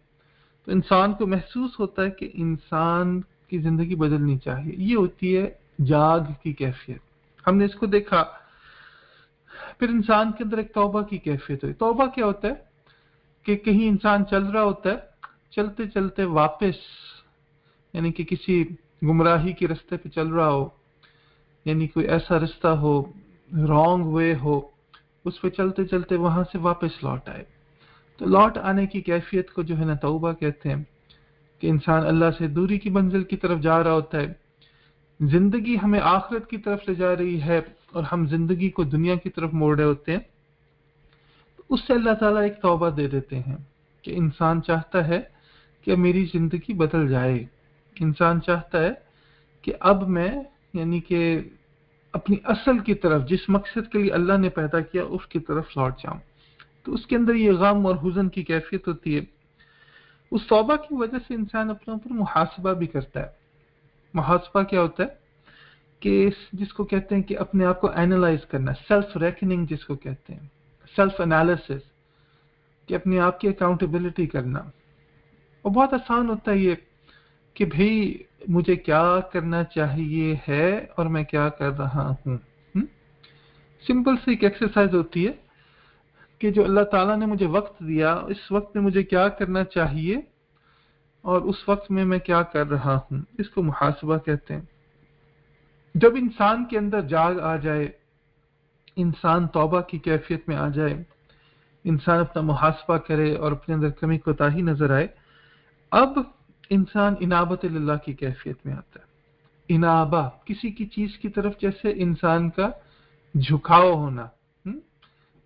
تو انسان کو محسوس ہوتا ہے کہ انسان کی زندگی بدلنی چاہیے. یہ ہوتی ہے جاگ کی کیفیت. ہم نے اس کو دیکھا. پھر انسان کے اندر ایک توبہ کی کیفیت ہوئی. توبہ کیا ہوتا ہے کہ کہیں انسان چل رہا ہوتا ہے، چلتے چلتے واپس یعنی کہ کسی گمراہی کے رستے پہ چل رہا ہو، یعنی کوئی ایسا رستہ ہو، رانگ وے ہو، اس پہ چلتے چلتے وہاں سے واپس لوٹ آئے. تو لوٹ آنے کی کیفیت کو جو ہے نا توبہ کہتے ہیں. کہ انسان اللہ سے دوری کی منزل کی طرف جا رہا ہوتا ہے، زندگی ہمیں آخرت کی طرف لے جا رہی ہے اور ہم زندگی کو دنیا کی طرف موڑ رہے ہوتے ہیں. اس سے اللہ تعالیٰ ایک توبہ دے دیتے ہیں کہ انسان چاہتا ہے کہ میری زندگی بدل جائے. انسان چاہتا ہے کہ اب میں یعنی کہ اپنی اصل کی طرف، جس مقصد کے لیے اللہ نے پیدا کیا، اس کی طرف لوٹ جاؤں. تو اس کے اندر یہ غم اور حزن کی کیفیت ہوتی ہے. اس توبہ کی وجہ سے انسان اپنے اوپر محاسبہ بھی کرتا ہے. محاسبہ کیا ہوتا ہے کہ جس کو کہتے ہیں کہ اپنے آپ کو اینالائز کرنا، سیلف ریکننگ جس کو کہتے ہیں، سیلف انالیسس، کہ اپنے آپ کی اکاؤنٹیبلٹی کرنا. اور بہت آسان ہوتا ہے یہ کہ بھئی مجھے کیا کرنا چاہیے ہے اور میں کیا کر رہا ہوں. سمپل سی ایک ایکسرسائز ہوتی ہے کہ جو اللہ تعالیٰ نے مجھے وقت دیا، اس وقت میں مجھے کیا کرنا چاہیے اور اس وقت میں کیا کر رہا ہوں. اس کو محاسبہ کہتے ہیں. جب انسان کے اندر جاگ آ جائے، انسان توبہ کی کیفیت میں آ جائے، انسان اپنا محاسبہ کرے اور اپنے اندر کمی کوتاہی نظر آئے، اب انسان انابت اللہ کی کیفیت میں آتا ہے. انابہ کسی کی چیز کی طرف جیسے انسان کا جھکاؤ ہونا.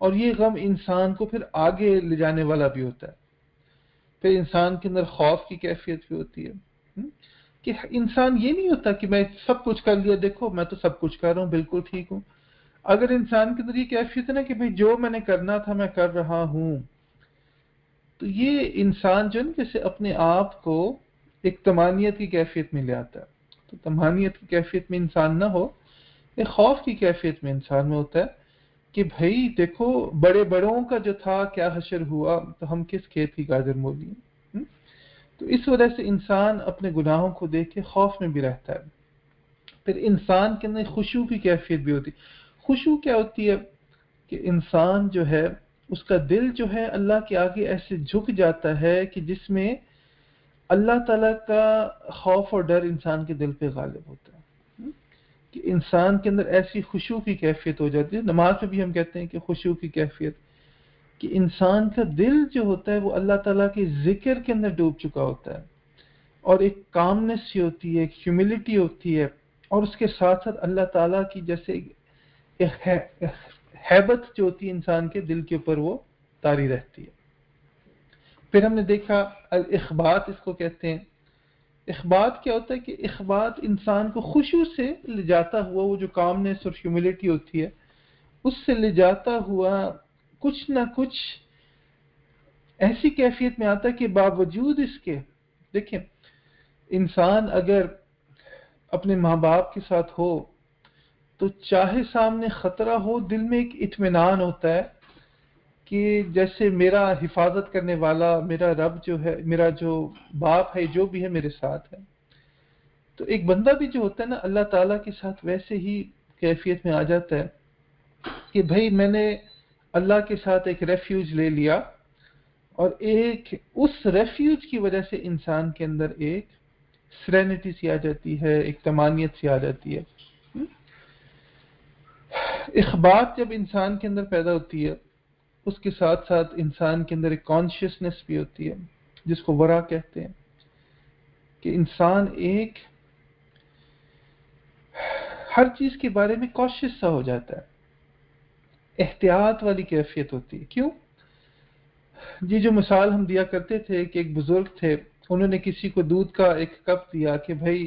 اور یہ غم انسان کو پھر آگے لے جانے والا بھی ہوتا ہے. پھر انسان کے اندر خوف کی کیفیت بھی ہوتی ہے کہ انسان یہ نہیں ہوتا کہ میں سب کچھ کر لیا، دیکھو میں تو سب کچھ کر رہا ہوں، بالکل ٹھیک ہوں. اگر انسان کے اندر یہ کیفیت ہے نا کہ بھئی جو میں نے کرنا تھا میں کر رہا ہوں، تو یہ انسان جو ہے نا جیسے اپنے آپ کو ایک طمانیت کی کیفیت میں لے آتا ہے. تو طمانیت کی کیفیت میں انسان نہ ہو، ایک خوف کی کیفیت میں انسان میں ہوتا ہے کہ بھئی دیکھو بڑے بڑوں کا جو تھا کیا حشر ہوا، تو ہم کس کھیت کی گاجر مولی ہیں. تو اس وجہ سے انسان اپنے گناہوں کو دیکھ کے خوف میں بھی رہتا ہے. پھر انسان کے اندر خشوع کی کیفیت بھی ہوتی ہے. خشوع کیا ہوتی ہے کہ انسان جو ہے اس کا دل جو ہے اللہ کے آگے ایسے جھک جاتا ہے کہ جس میں اللہ تعالیٰ کا خوف اور ڈر انسان کے دل پہ غالب ہوتا ہے، کہ انسان کے اندر ایسی خشوع کی کیفیت ہو جاتی ہے. نماز میں بھی ہم کہتے ہیں کہ خشوع کی کیفیت، کہ انسان کا دل جو ہوتا ہے وہ اللہ تعالیٰ کے ذکر کے اندر ڈوب چکا ہوتا ہے، اور ایک کامنس سی ہوتی ہے، ایک ہیوملٹی ہوتی ہے، اور اس کے ساتھ ساتھ اللہ تعالیٰ کی جیسے ایک ہیبت جو ہوتی ہے انسان کے دل کے اوپر وہ طاری رہتی ہے. پھر ہم نے دیکھا الاخبات اس کو کہتے ہیں. اخبات کیا ہوتا ہے کہ اخبات انسان کو خشوع سے لے جاتا ہوا، وہ جو کامنس اور ہیوملٹی ہوتی ہے اس سے لے جاتا ہوا کچھ نہ کچھ ایسی کیفیت میں آتا ہے کہ باوجود اس کے، دیکھیں انسان اگر اپنے ماں باپ کے ساتھ ہو تو چاہے سامنے خطرہ ہو، دل میں ایک اطمینان ہوتا ہے کہ جیسے میرا حفاظت کرنے والا میرا رب جو ہے، میرا جو باپ ہے جو بھی ہے میرے ساتھ ہے. تو ایک بندہ بھی جو ہوتا ہے نا اللہ تعالیٰ کے ساتھ ویسے ہی کیفیت میں آ جاتا ہے کہ بھئی میں نے اللہ کے ساتھ ایک ریفیوج لے لیا، اور ایک اس ریفیوج کی وجہ سے انسان کے اندر ایک سرینٹی سی آ جاتی ہے، ایک طمانیت سی آ جاتی ہے. اخبات جب انسان کے اندر پیدا ہوتی ہے اس کے ساتھ ساتھ انسان کے اندر ایک کانشیسنس بھی ہوتی ہے جس کو ورا کہتے ہیں، کہ انسان ایک ہر چیز کے بارے میں کوشش سا ہو جاتا ہے، احتیاط والی کیفیت ہوتی ہے. کیوں؟ جی جو مثال ہم دیا کرتے تھے کہ ایک بزرگ تھے، انہوں نے کسی کو دودھ کا ایک کپ دیا کہ بھائی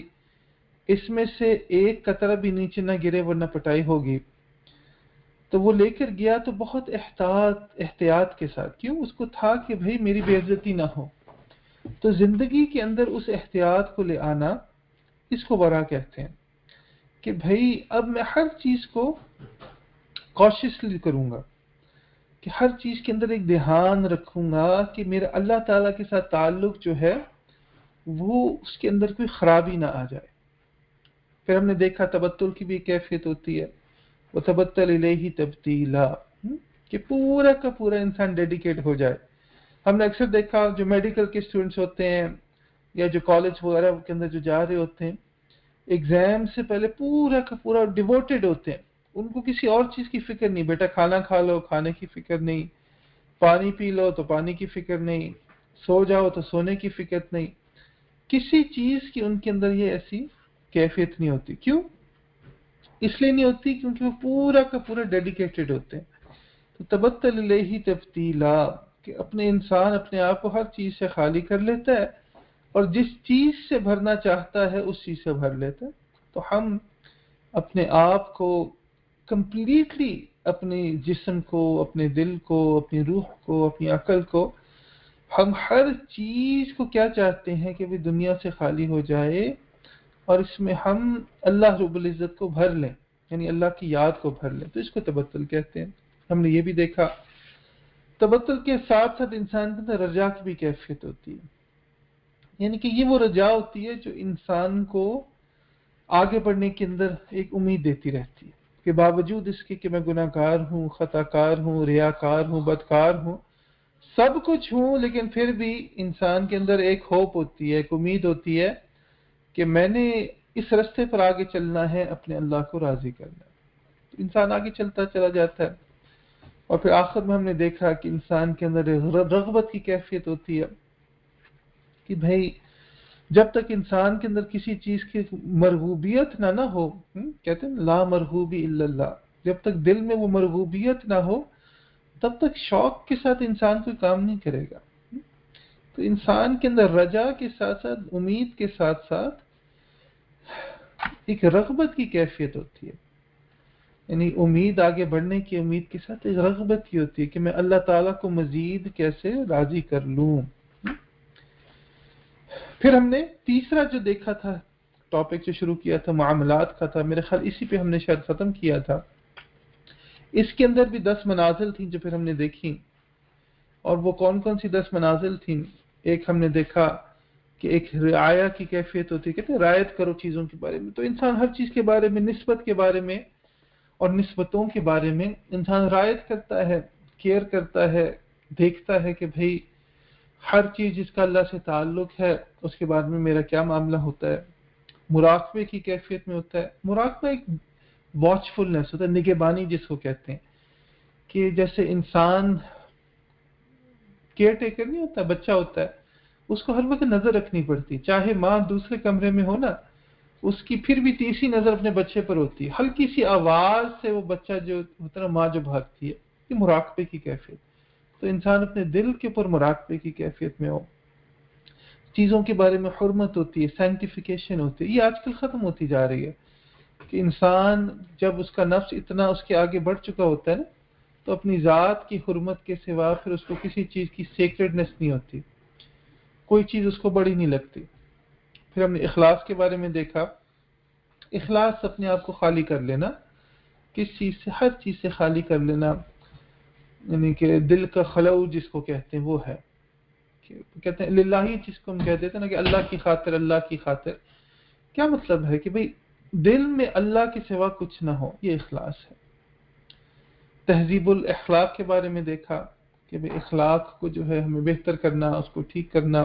اس میں سے ایک قطرہ بھی نیچے نہ گرے ورنہ پٹائی ہوگی. تو وہ لے کر گیا تو بہت احتیاط کے ساتھ، کیوں؟ اس کو تھا کہ بھائی میری بے عزتی نہ ہو. تو زندگی کے اندر اس احتیاط کو لے آنا اس کو ورا کہتے ہیں، کہ بھائی اب میں ہر چیز کو کوششلی کروں گا، کہ ہر چیز کے اندر ایک دھیان رکھوں گا کہ میرا اللہ تعالیٰ کے ساتھ تعلق جو ہے وہ اس کے اندر کوئی خرابی نہ آ جائے. پھر ہم نے دیکھا تبتل کی بھی کیفیت ہوتی ہے، وَتَبَتَّلْ إِلَيْهِ تَبْتِيلًا، کہ پورا کا پورا انسان ڈیڈیکیٹ ہو جائے. ہم نے اکثر دیکھا جو میڈیکل کے اسٹوڈنٹس ہوتے ہیں یا جو کالج وغیرہ کے اندر جو جا رہے ہوتے ہیں، ایگزام سے پہلے پورا کا پورا ڈیووٹیڈ ہوتے ہیں، ان کو کسی اور چیز کی فکر نہیں. بیٹا کھانا کھا لو، کھانے کی فکر نہیں، پانی پی لو تو پانی کی فکر نہیں، سو جاؤ تو سونے کی فکر نہیں. کسی چیز کی ان کے اندر یہ ایسی کیفیت نہیں ہوتی. کیوں؟ اس لیے نہیں ہوتی کیونکہ وہ پورا کا پورا ڈیڈیکیٹڈ ہوتے ہیں. تو تبتل الیہ تبتیلا، کہ اپنے انسان اپنے آپ کو ہر چیز سے خالی کر لیتا ہے اور جس چیز سے بھرنا چاہتا ہے اس چیز سے بھر لیتا ہے. تو ہم اپنے آپ کو کمپلیٹلی، اپنے جسم کو، اپنے دل کو، اپنی روح کو، اپنی عقل کو، ہم ہر چیز کو کیا چاہتے ہیں کہ وہ دنیا سے خالی ہو جائے اور اس میں ہم اللہ رب العزت کو بھر لیں، یعنی اللہ کی یاد کو بھر لیں. تو اس کو تبتل کہتے ہیں. ہم نے یہ بھی دیکھا تبتل کے ساتھ ساتھ انسان کے اندر رجا کی بھی کیفیت ہوتی ہے، یعنی کہ یہ وہ رجا ہوتی ہے جو انسان کو آگے بڑھنے کے اندر ایک امید دیتی رہتی ہے، کہ باوجود اس کے کہ میں گناہ گار ہوں، خطا کار ہوں، ریاکار ہوں، بدکار ہوں، سب کچھ ہوں، لیکن پھر بھی انسان کے اندر ایک ہوپ ہوتی ہے، ایک امید ہوتی ہے کہ میں نے اس رستے پر آگے چلنا ہے، اپنے اللہ کو راضی کرنا ہے. تو انسان آگے چلتا چلا جاتا ہے. اور پھر آخر میں ہم نے دیکھا کہ انسان کے اندر رغبت کی کیفیت ہوتی ہے، کہ بھئی جب تک انسان کے اندر کسی چیز کی مرغوبیت نہ ہو، کہتے ہیں لا مرغوبی الا اللہ، جب تک دل میں وہ مرغوبیت نہ ہو تب تک شوق کے ساتھ انسان کوئی کام نہیں کرے گا. تو انسان کے اندر رجا کے ساتھ ساتھ امید کے ساتھ ساتھ ایک رغبت کی کیفیت ہوتی ہے. یعنی امید، آگے بڑھنے کی امید کے ساتھ ایک رغبت کی ہوتی ہے کہ میں اللہ تعالیٰ کو مزید کیسے راضی کر لوں. پھر ہم نے تیسرا جو دیکھا تھا ٹاپک جو شروع کیا تھا معاملات کا تھا، میرے خیال اسی پہ ہم نے شاید ختم کیا تھا. اس کے اندر بھی 10 منازل تھیں جو پھر ہم نے دیکھی. اور وہ کون کون سی 10 منازل تھیں؟ ایک ہم نے دیکھا کہ ایک رعایا کی کیفیت ہوتی ہے، کہتے ہیں رعایت کرو چیزوں کے بارے میں. تو انسان ہر چیز کے بارے میں، نسبت کے بارے میں اور نسبتوں کے بارے میں انسان رعایت کرتا ہے، کیئر کرتا ہے، دیکھتا ہے کہ بھئی ہر چیز جس کا اللہ سے تعلق ہے اس کے بارے میں میرا کیا معاملہ ہوتا ہے. مراقبے کی کیفیت میں ہوتا ہے. مراقبہ ایک واچفلنس ہوتا ہے، نگہبانی جس کو کہتے ہیں، کہ جیسے انسان کیئر ٹیکر نہیں ہوتا، بچہ ہوتا ہے، اس کو ہر وقت نظر رکھنی پڑتی، چاہے ماں دوسرے کمرے میں ہو نا، اس کی پھر بھی تیسری نظر اپنے بچے پر ہوتی ہے. ہلکی سی آواز سے وہ بچہ جو ہوتا ہے ماں جو بھاگتی ہے، یہ مراقبے کی کیفیت. تو انسان اپنے دل کے اوپر مراقبے کی کیفیت میں ہو. چیزوں کے بارے میں حرمت ہوتی ہے، سائنٹیفیکیشن ہوتی ہے. یہ آج کل ختم ہوتی جا رہی ہے کہ انسان جب اس کا نفس اتنا اس کے آگے بڑھ چکا ہوتا ہے نا، تو اپنی ذات کی حرمت کے سوا پھر اس کو کسی چیز کی سیکریڈنس نہیں ہوتی، کوئی چیز اس کو بڑی نہیں لگتی. پھر ہم نے اخلاص کے بارے میں دیکھا. اخلاص اپنے آپ کو خالی کر لینا، کس چیز سے؟ ہر چیز سے خالی کر لینا. یعنی کہ دل کا خلو جس کو کہتے ہیں وہ ہے، کہتے ہیں للہ ہی، جس کو ہم کہہ دیتے ہیں نا کہ اللہ کی خاطر، اللہ کی خاطر. کیا مطلب ہے کہ بھئی دل میں اللہ کے سوا کچھ نہ ہو، یہ اخلاص ہے. تہذیب الاخلاق کے بارے میں دیکھا کہ بھئی اخلاق کو جو ہے ہمیں بہتر کرنا، اس کو ٹھیک کرنا.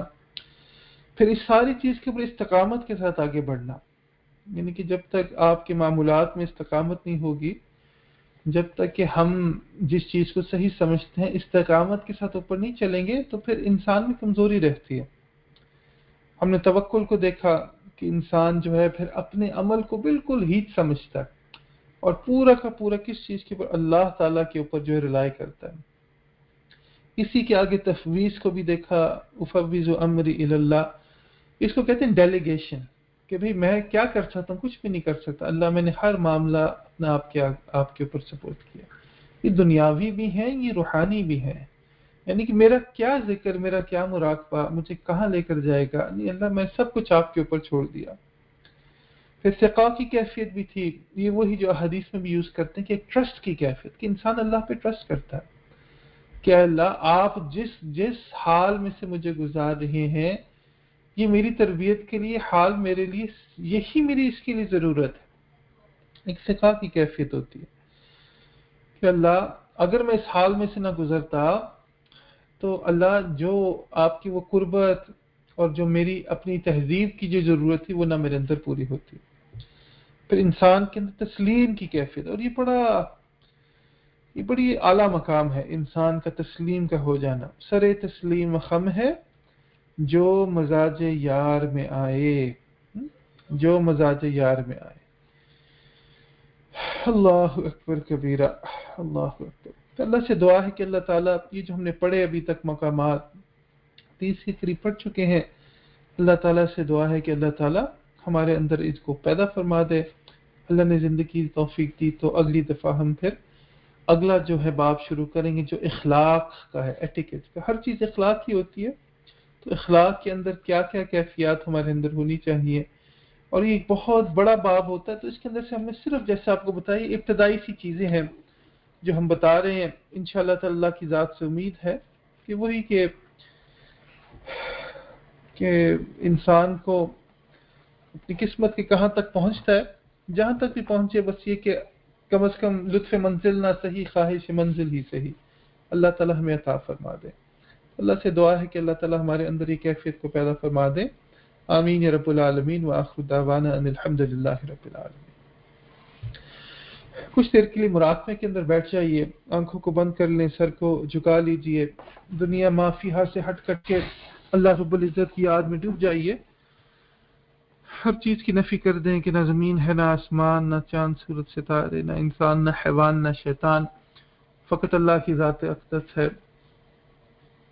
پھر اس ساری چیز کے اوپر استقامت کے ساتھ آگے بڑھنا. یعنی کہ جب تک آپ کے معمولات میں استقامت نہیں ہوگی، جب تک کہ ہم جس چیز کو صحیح سمجھتے ہیں استقامت کے ساتھ اوپر نہیں چلیں گے تو پھر انسان میں کمزوری رہتی ہے. ہم نے توکل کو دیکھا کہ انسان جو ہے پھر اپنے عمل کو بالکل ہیچ سمجھتا ہے اور پورا کا پورا کس چیز کے اوپر؟ اللہ تعالیٰ کے اوپر جو ہے رلائی کرتا ہے. اسی کے آگے تفویض کو بھی دیکھا، افوض امری الی اللہ. اس کو کہتے ہیں ڈیلیگیشن، کہ بھئی میں کیا کر سکتا ہوں؟ کچھ بھی نہیں کر سکتا اللہ، میں نے ہر معاملہ اپنا آپ کے اوپر سپورٹ کیا. یہ دنیاوی بھی ہیں، یہ روحانی بھی ہیں. یعنی کہ میرا کیا ذکر، میرا کیا مراقبہ مجھے کہاں لے کر جائے گا؟ نہیں اللہ، میں سب کچھ آپ کے اوپر چھوڑ دیا. پھر ثقہ کی کیفیت بھی تھی. یہ وہی جو حدیث میں بھی یوز کرتے ہیں کہ ایک ٹرسٹ کی کیفیت، کہ انسان اللہ پہ ٹرسٹ کرتا ہے کہ اللہ آپ جس حال میں سے مجھے گزار رہے ہیں، یہ میری تربیت کے لیے حال، میرے لیے یہی میری اس کے لیے ضرورت ہے. ایک ثقہ کی کیفیت ہوتی ہے کہ اللہ اگر میں اس حال میں سے نہ گزرتا تو اللہ جو آپ کی وہ قربت اور جو میری اپنی تہذیب کی جو ضرورت تھی وہ نہ میرے اندر پوری ہوتی. پھر انسان کے اندر تسلیم کی کیفیت، اور یہ بڑی اعلیٰ مقام ہے انسان کا، تسلیم کا ہو جانا. سر تسلیم خم ہے جو مزاج یار میں آئے، جو مزاج یار میں آئے. اللہ اکبر کبیرہ، اللہ اکبر. اللہ سے دعا ہے کہ اللہ تعالیٰ یہ جو ہم نے پڑھے ابھی تک مقامات 30 کے قریب پڑھ چکے ہیں، اللہ تعالیٰ سے دعا ہے کہ اللہ تعالیٰ ہمارے اندر اس کو پیدا فرما دے. اللہ نے زندگی توفیق دی تو اگلی دفعہ ہم پھر اگلا جو ہے باب شروع کریں گے جو اخلاق کا ہے، ایٹیکیٹ کا. ہر چیز اخلاق کی ہوتی ہے، تو اخلاق کے اندر کیا کیا کیفیات ہمارے اندر ہونی چاہیے. اور یہ ایک بہت بڑا باب ہوتا ہے، تو اس کے اندر سے ہم نے صرف جیسے آپ کو بتائی ابتدائی سی چیزیں ہیں جو ہم بتا رہے ہیں. انشاءاللہ تعالی اللہ کی ذات سے امید ہے کہ وہی کہ انسان کو اپنی قسمت کے کہاں تک پہنچتا ہے، جہاں تک بھی پہنچے بس یہ کہ کم از کم لطف منزل نہ صحیح، خواہش منزل ہی صحیح. اللہ تعالی ہمیں عطا فرما دے. اللہ سے دعا ہے کہ اللہ تعالی ہمارے اندر یہ کیفیت کو پیدا فرما دے. آمین یا رب العالمین. وآخر دعوانا ان الحمدللہ رب العالمین. کچھ دیر کے لیے مراقبے کے اندر بیٹھ جائیے، آنکھوں کو بند کر لیں، سر کو جھکا لیجئے، دنیا ما فیہا سے ہٹ کر کے اللہ رب العزت کی یاد میں ڈوب جائیے. ہر چیز کی نفی کر دیں کہ نہ زمین ہے، نہ آسمان، نہ چاند سورج ستارے، نہ انسان، نہ حیوان، نہ شیطان. فقط اللہ کی ذات اقدس ہے۔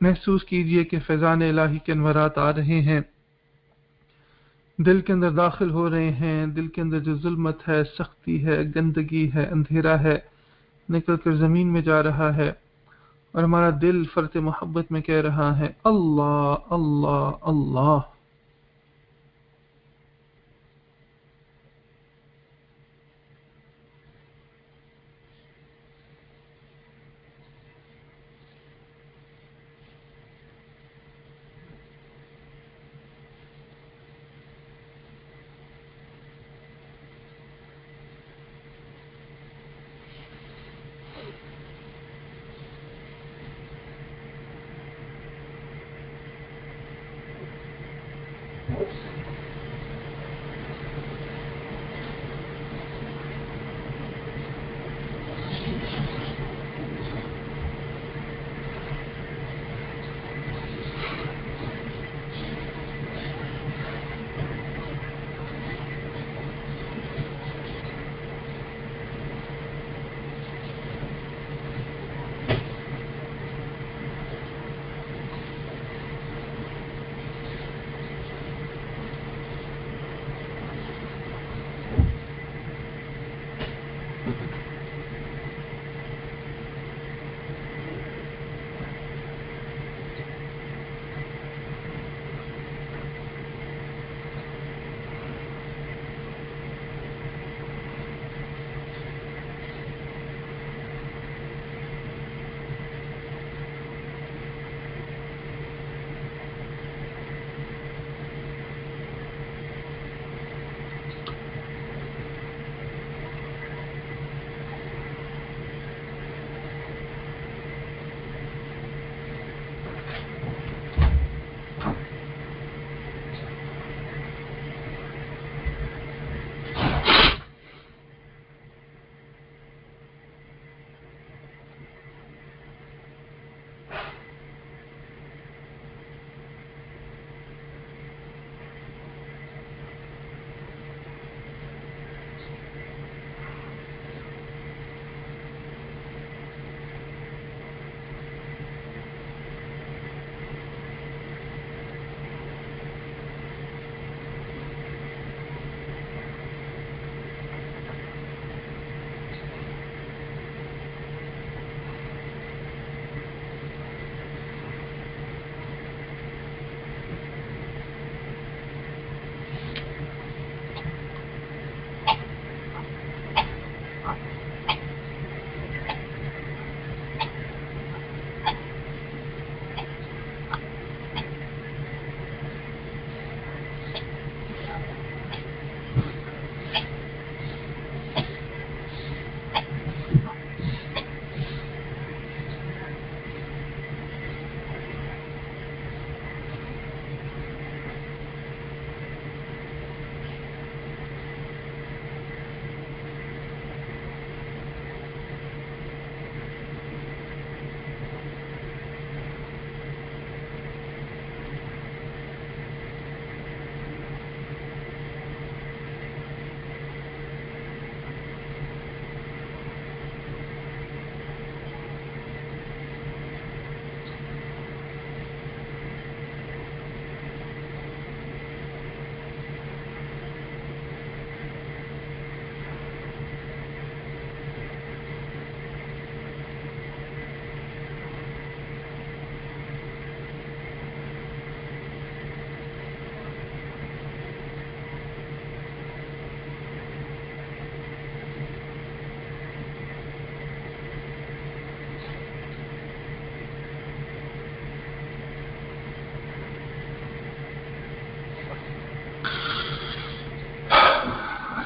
محسوس کیجئے کہ فیضان الہی کے انوارات آ رہے ہیں، دل کے اندر داخل ہو رہے ہیں۔ دل کے اندر جو ظلمت ہے، سختی ہے، گندگی ہے، اندھیرا ہے، نکل کر زمین میں جا رہا ہے، اور ہمارا دل فرط محبت میں کہہ رہا ہے اللہ اللہ اللہ۔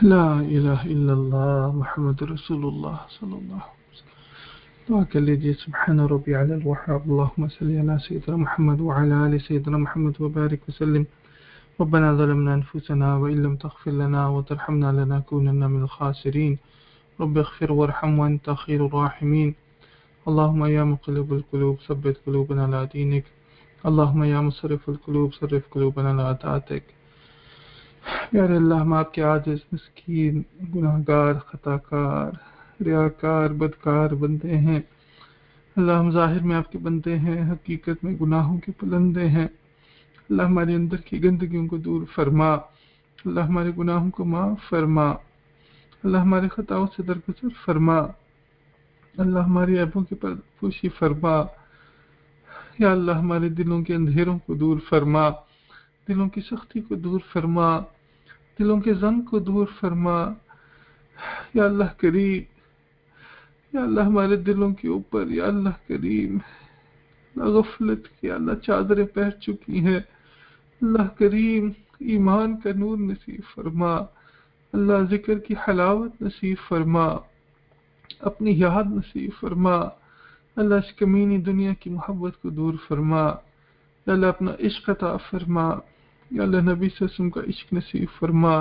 لا الہ الا اللہ محمد رسول اللہ صلی اللہ علیہ وسلم۔ دعا کر لیجیے سبحان ربی علی الوحاب اللہم صلی علی سیدنا محمد وعلی آل سیدنا محمد وبارک وسلم۔ ربنا ظلمنا انفسنا وإن لم تغفر لنا وترحمنا لنكونن من الخاسرين رب اغفر وارحم وانت خير الراحمين اللهم يا مقلب القلوب ثبت قلوبنا على دينك اللهم يا مصرف القلوب صرف قلوبنا على طاعتك۔ پیارے اللہ، ہم آپ کے عاجز، مسکین، گناہگار، خطاکار، ریاکار، بدکار بندے ہیں۔ اللہ ہم ظاہر میں آپ کے بندے ہیں، حقیقت میں گناہوں کے پلندے ہیں۔ اللہ ہمارے اندر کی گندگیوں کو دور فرما، اللہ ہمارے گناہوں کو معاف فرما، اللہ ہمارے خطاؤں سے درگزر فرما، اللہ ہماری عیبوں کی پوشی فرما، یا اللہ ہمارے دلوں کے اندھیروں کو دور فرما، دلوں کی سختی کو دور فرما، دلوں کے زنگ کو دور فرما، یا اللہ کریم، یا اللہ ہمارے دلوں کے اوپر یا اللہ کریم غفلت کی اللہ چادریں پہن چکی ہیں، اللہ کریم ایمان کا نور نصیب فرما، اللہ ذکر کی حلاوت نصیب فرما، اپنی یاد نصیب فرما، اللہ اس کمینی دنیا کی محبت کو دور فرما، یا اللہ اپنا عشق عطا فرما، یا اللہ نبی صلی اللہ علیہ وسلم کا عشق نصیب فرما،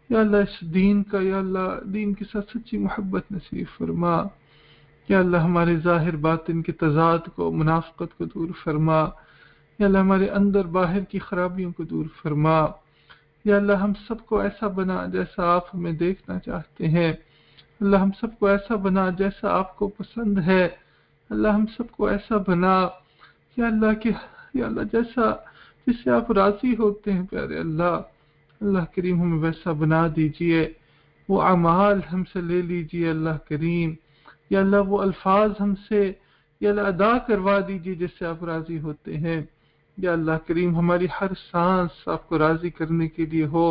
یا اللہ اس دین کا، یا اللہ دین کے ساتھ سچی محبت نصیب فرما، یا اللہ ہمارے ظاہر باطن کے تضاد کو، منافقت کو دور فرما، یا اللہ ہمارے اندر باہر کی خرابیوں کو دور فرما، یا اللہ ہم سب کو ایسا بنا جیسا آپ ہمیں دیکھنا چاہتے ہیں، اللہ ہم سب کو ایسا بنا جیسا آپ کو پسند ہے، اللہ ہم سب کو ایسا بنا یا اللہ جیسا جس سے آپ راضی ہوتے ہیں پیارے اللہ، اللہ کریم ہمیں ویسا بنا دیجئے، وہ اعمال ہم سے لے لیجئے اللہ کریم، یا اللہ وہ الفاظ ہم سے یا اللہ ادا کروا دیجئے جس سے آپ راضی ہوتے ہیں، یا اللہ کریم ہماری ہر سانس آپ کو راضی کرنے کے لیے ہو،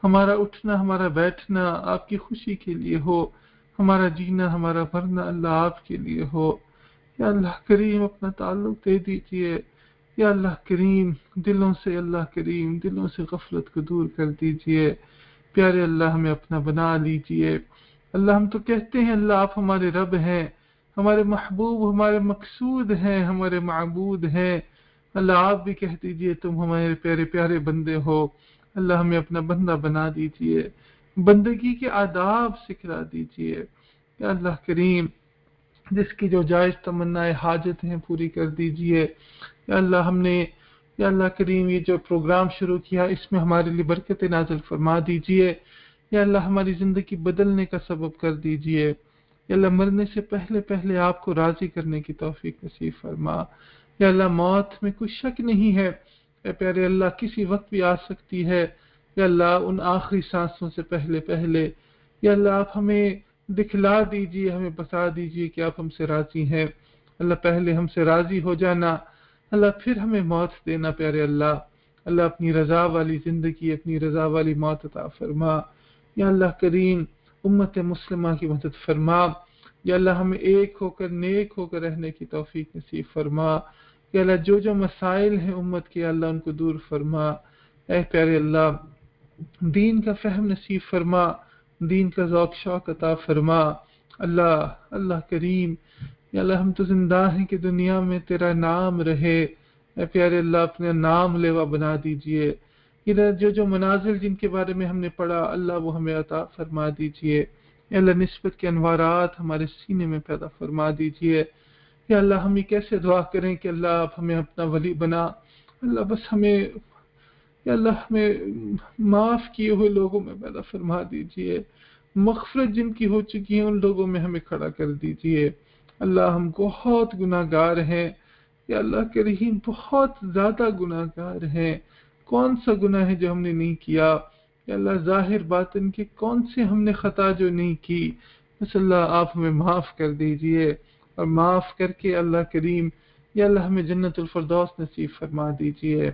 ہمارا اٹھنا ہمارا بیٹھنا آپ کی خوشی کے لیے ہو، ہمارا جینا ہمارا مرنا اللہ آپ کے لیے ہو، یا اللہ کریم اپنا تعلق دے دیجئے، یا اللہ کریم دلوں سے غفلت کو دور کر دیجئے، پیارے اللہ ہمیں اپنا بنا لیجئے، اللہ ہم تو کہتے ہیں اللہ آپ ہمارے رب ہیں، ہمارے محبوب، ہمارے مقصود ہیں، ہمارے معبود ہیں، اللہ آپ بھی کہہ دیجئے تم ہمارے پیارے پیارے بندے ہو، اللہ ہمیں اپنا بندہ بنا دیجئے، بندگی کے آداب سکھلا دیجئے، یا اللہ کریم جس کی جو جائز تمنا حاجت ہیں پوری کر دیجئے، یا اللہ کریم یہ جو پروگرام شروع کیا اس میں ہمارے لیے برکت نازل فرما دیجئے، یا اللہ ہماری زندگی بدلنے کا سبب کر دیجئے، یا اللہ مرنے سے پہلے آپ کو راضی کرنے کی توفیق نصیب فرما، یا اللہ موت میں کوئی شک نہیں ہے، اے پیارے اللہ کسی وقت بھی آ سکتی ہے، یا اللہ ان آخری سانسوں سے پہلے یا اللہ آپ ہمیں دکھلا دیجئے، ہمیں بتا دیجئے کہ آپ ہم سے راضی ہیں، اللہ پہلے ہم سے راضی ہو جانا، اللہ پھر ہمیں موت دینا پیارے اللہ، اللہ اپنی رضا والی زندگی، اپنی رضا والی موت عطا فرما، یا اللہ کریم امت مسلمہ کی مدد فرما، یا اللہ ہمیں ایک ہو کر نیک ہو کر رہنے کی توفیق نصیب فرما، یا اللہ جو مسائل ہیں امت کے اللہ ان کو دور فرما، اے پیارے اللہ دین کا فہم نصیب فرما، دین کا ذوق شوق عطا فرما، اللہ کریم یا اللہ ہم تو زندہ ہیں کہ دنیا میں تیرا نام رہے، اے پیارے اللہ اپنے نام لیوا بنا دیجئے، جو منازل جن کے بارے میں ہم نے پڑھا اللہ وہ ہمیں عطا فرما دیجئے، یا اللہ نسبت کے انوارات ہمارے سینے میں پیدا فرما دیجئے، یا اللہ ہم یہ کیسے دعا کریں کہ اللہ آپ ہمیں اپنا ولی بنا، اللہ بس ہمیں یا اللہ ہمیں معاف کیے ہوئے لوگوں میں پیدا فرما دیجئے، مغفرت جن کی ہو چکی ہے ان لوگوں میں ہمیں کھڑا کر دیجئے، اللہ ہم بہت گناہ گار ہیں، یا اللہ کریم بہت زیادہ گناہ گار ہیں، کون سا گناہ ہے جو ہم نے نہیں کیا، یا اللہ ظاہر باطن کے کون سے ہم نے خطا جو نہیں کی، بس اللہ آپ ہمیں معاف کر دیجئے، اور معاف کر کے اللہ کریم یا اللہ ہمیں جنت الفردوس نصیب فرما دیجئے،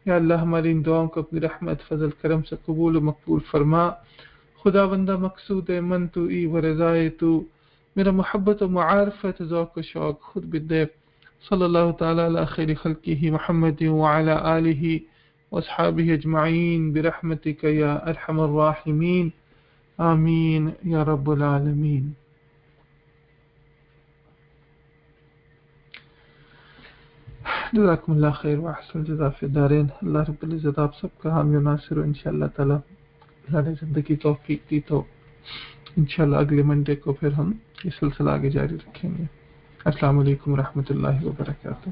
یا اللہ ہماری ان دعاؤں کو اپنی رحمت فضل کرم سے قبول و مقبول فرما، خدا بندہ مقصود من تو ای و رضائے تو، میرا محبت و معارفت ذوق و شوق خود بدے، صلی اللہ تعالی علی خیر خلقہ محمد وعلی آلہ واصحابہ اجمعین برحمتک یا ارحم الراحمین، آمین یا رب العالمین۔ جزاکم اللہ خیر واحسن الجزاء فی الدارین، اللہ رب العزت آپ سب کا حامی و ناصر، انشاءاللہ تعالی اللہ نے زندگی توفیق دی تو انشاءاللہ اگلے منڈے کو پھر ہم یہ سلسلہ آگے جاری رکھیں گے۔ السلام علیکم ورحمۃ اللہ وبرکاتہ۔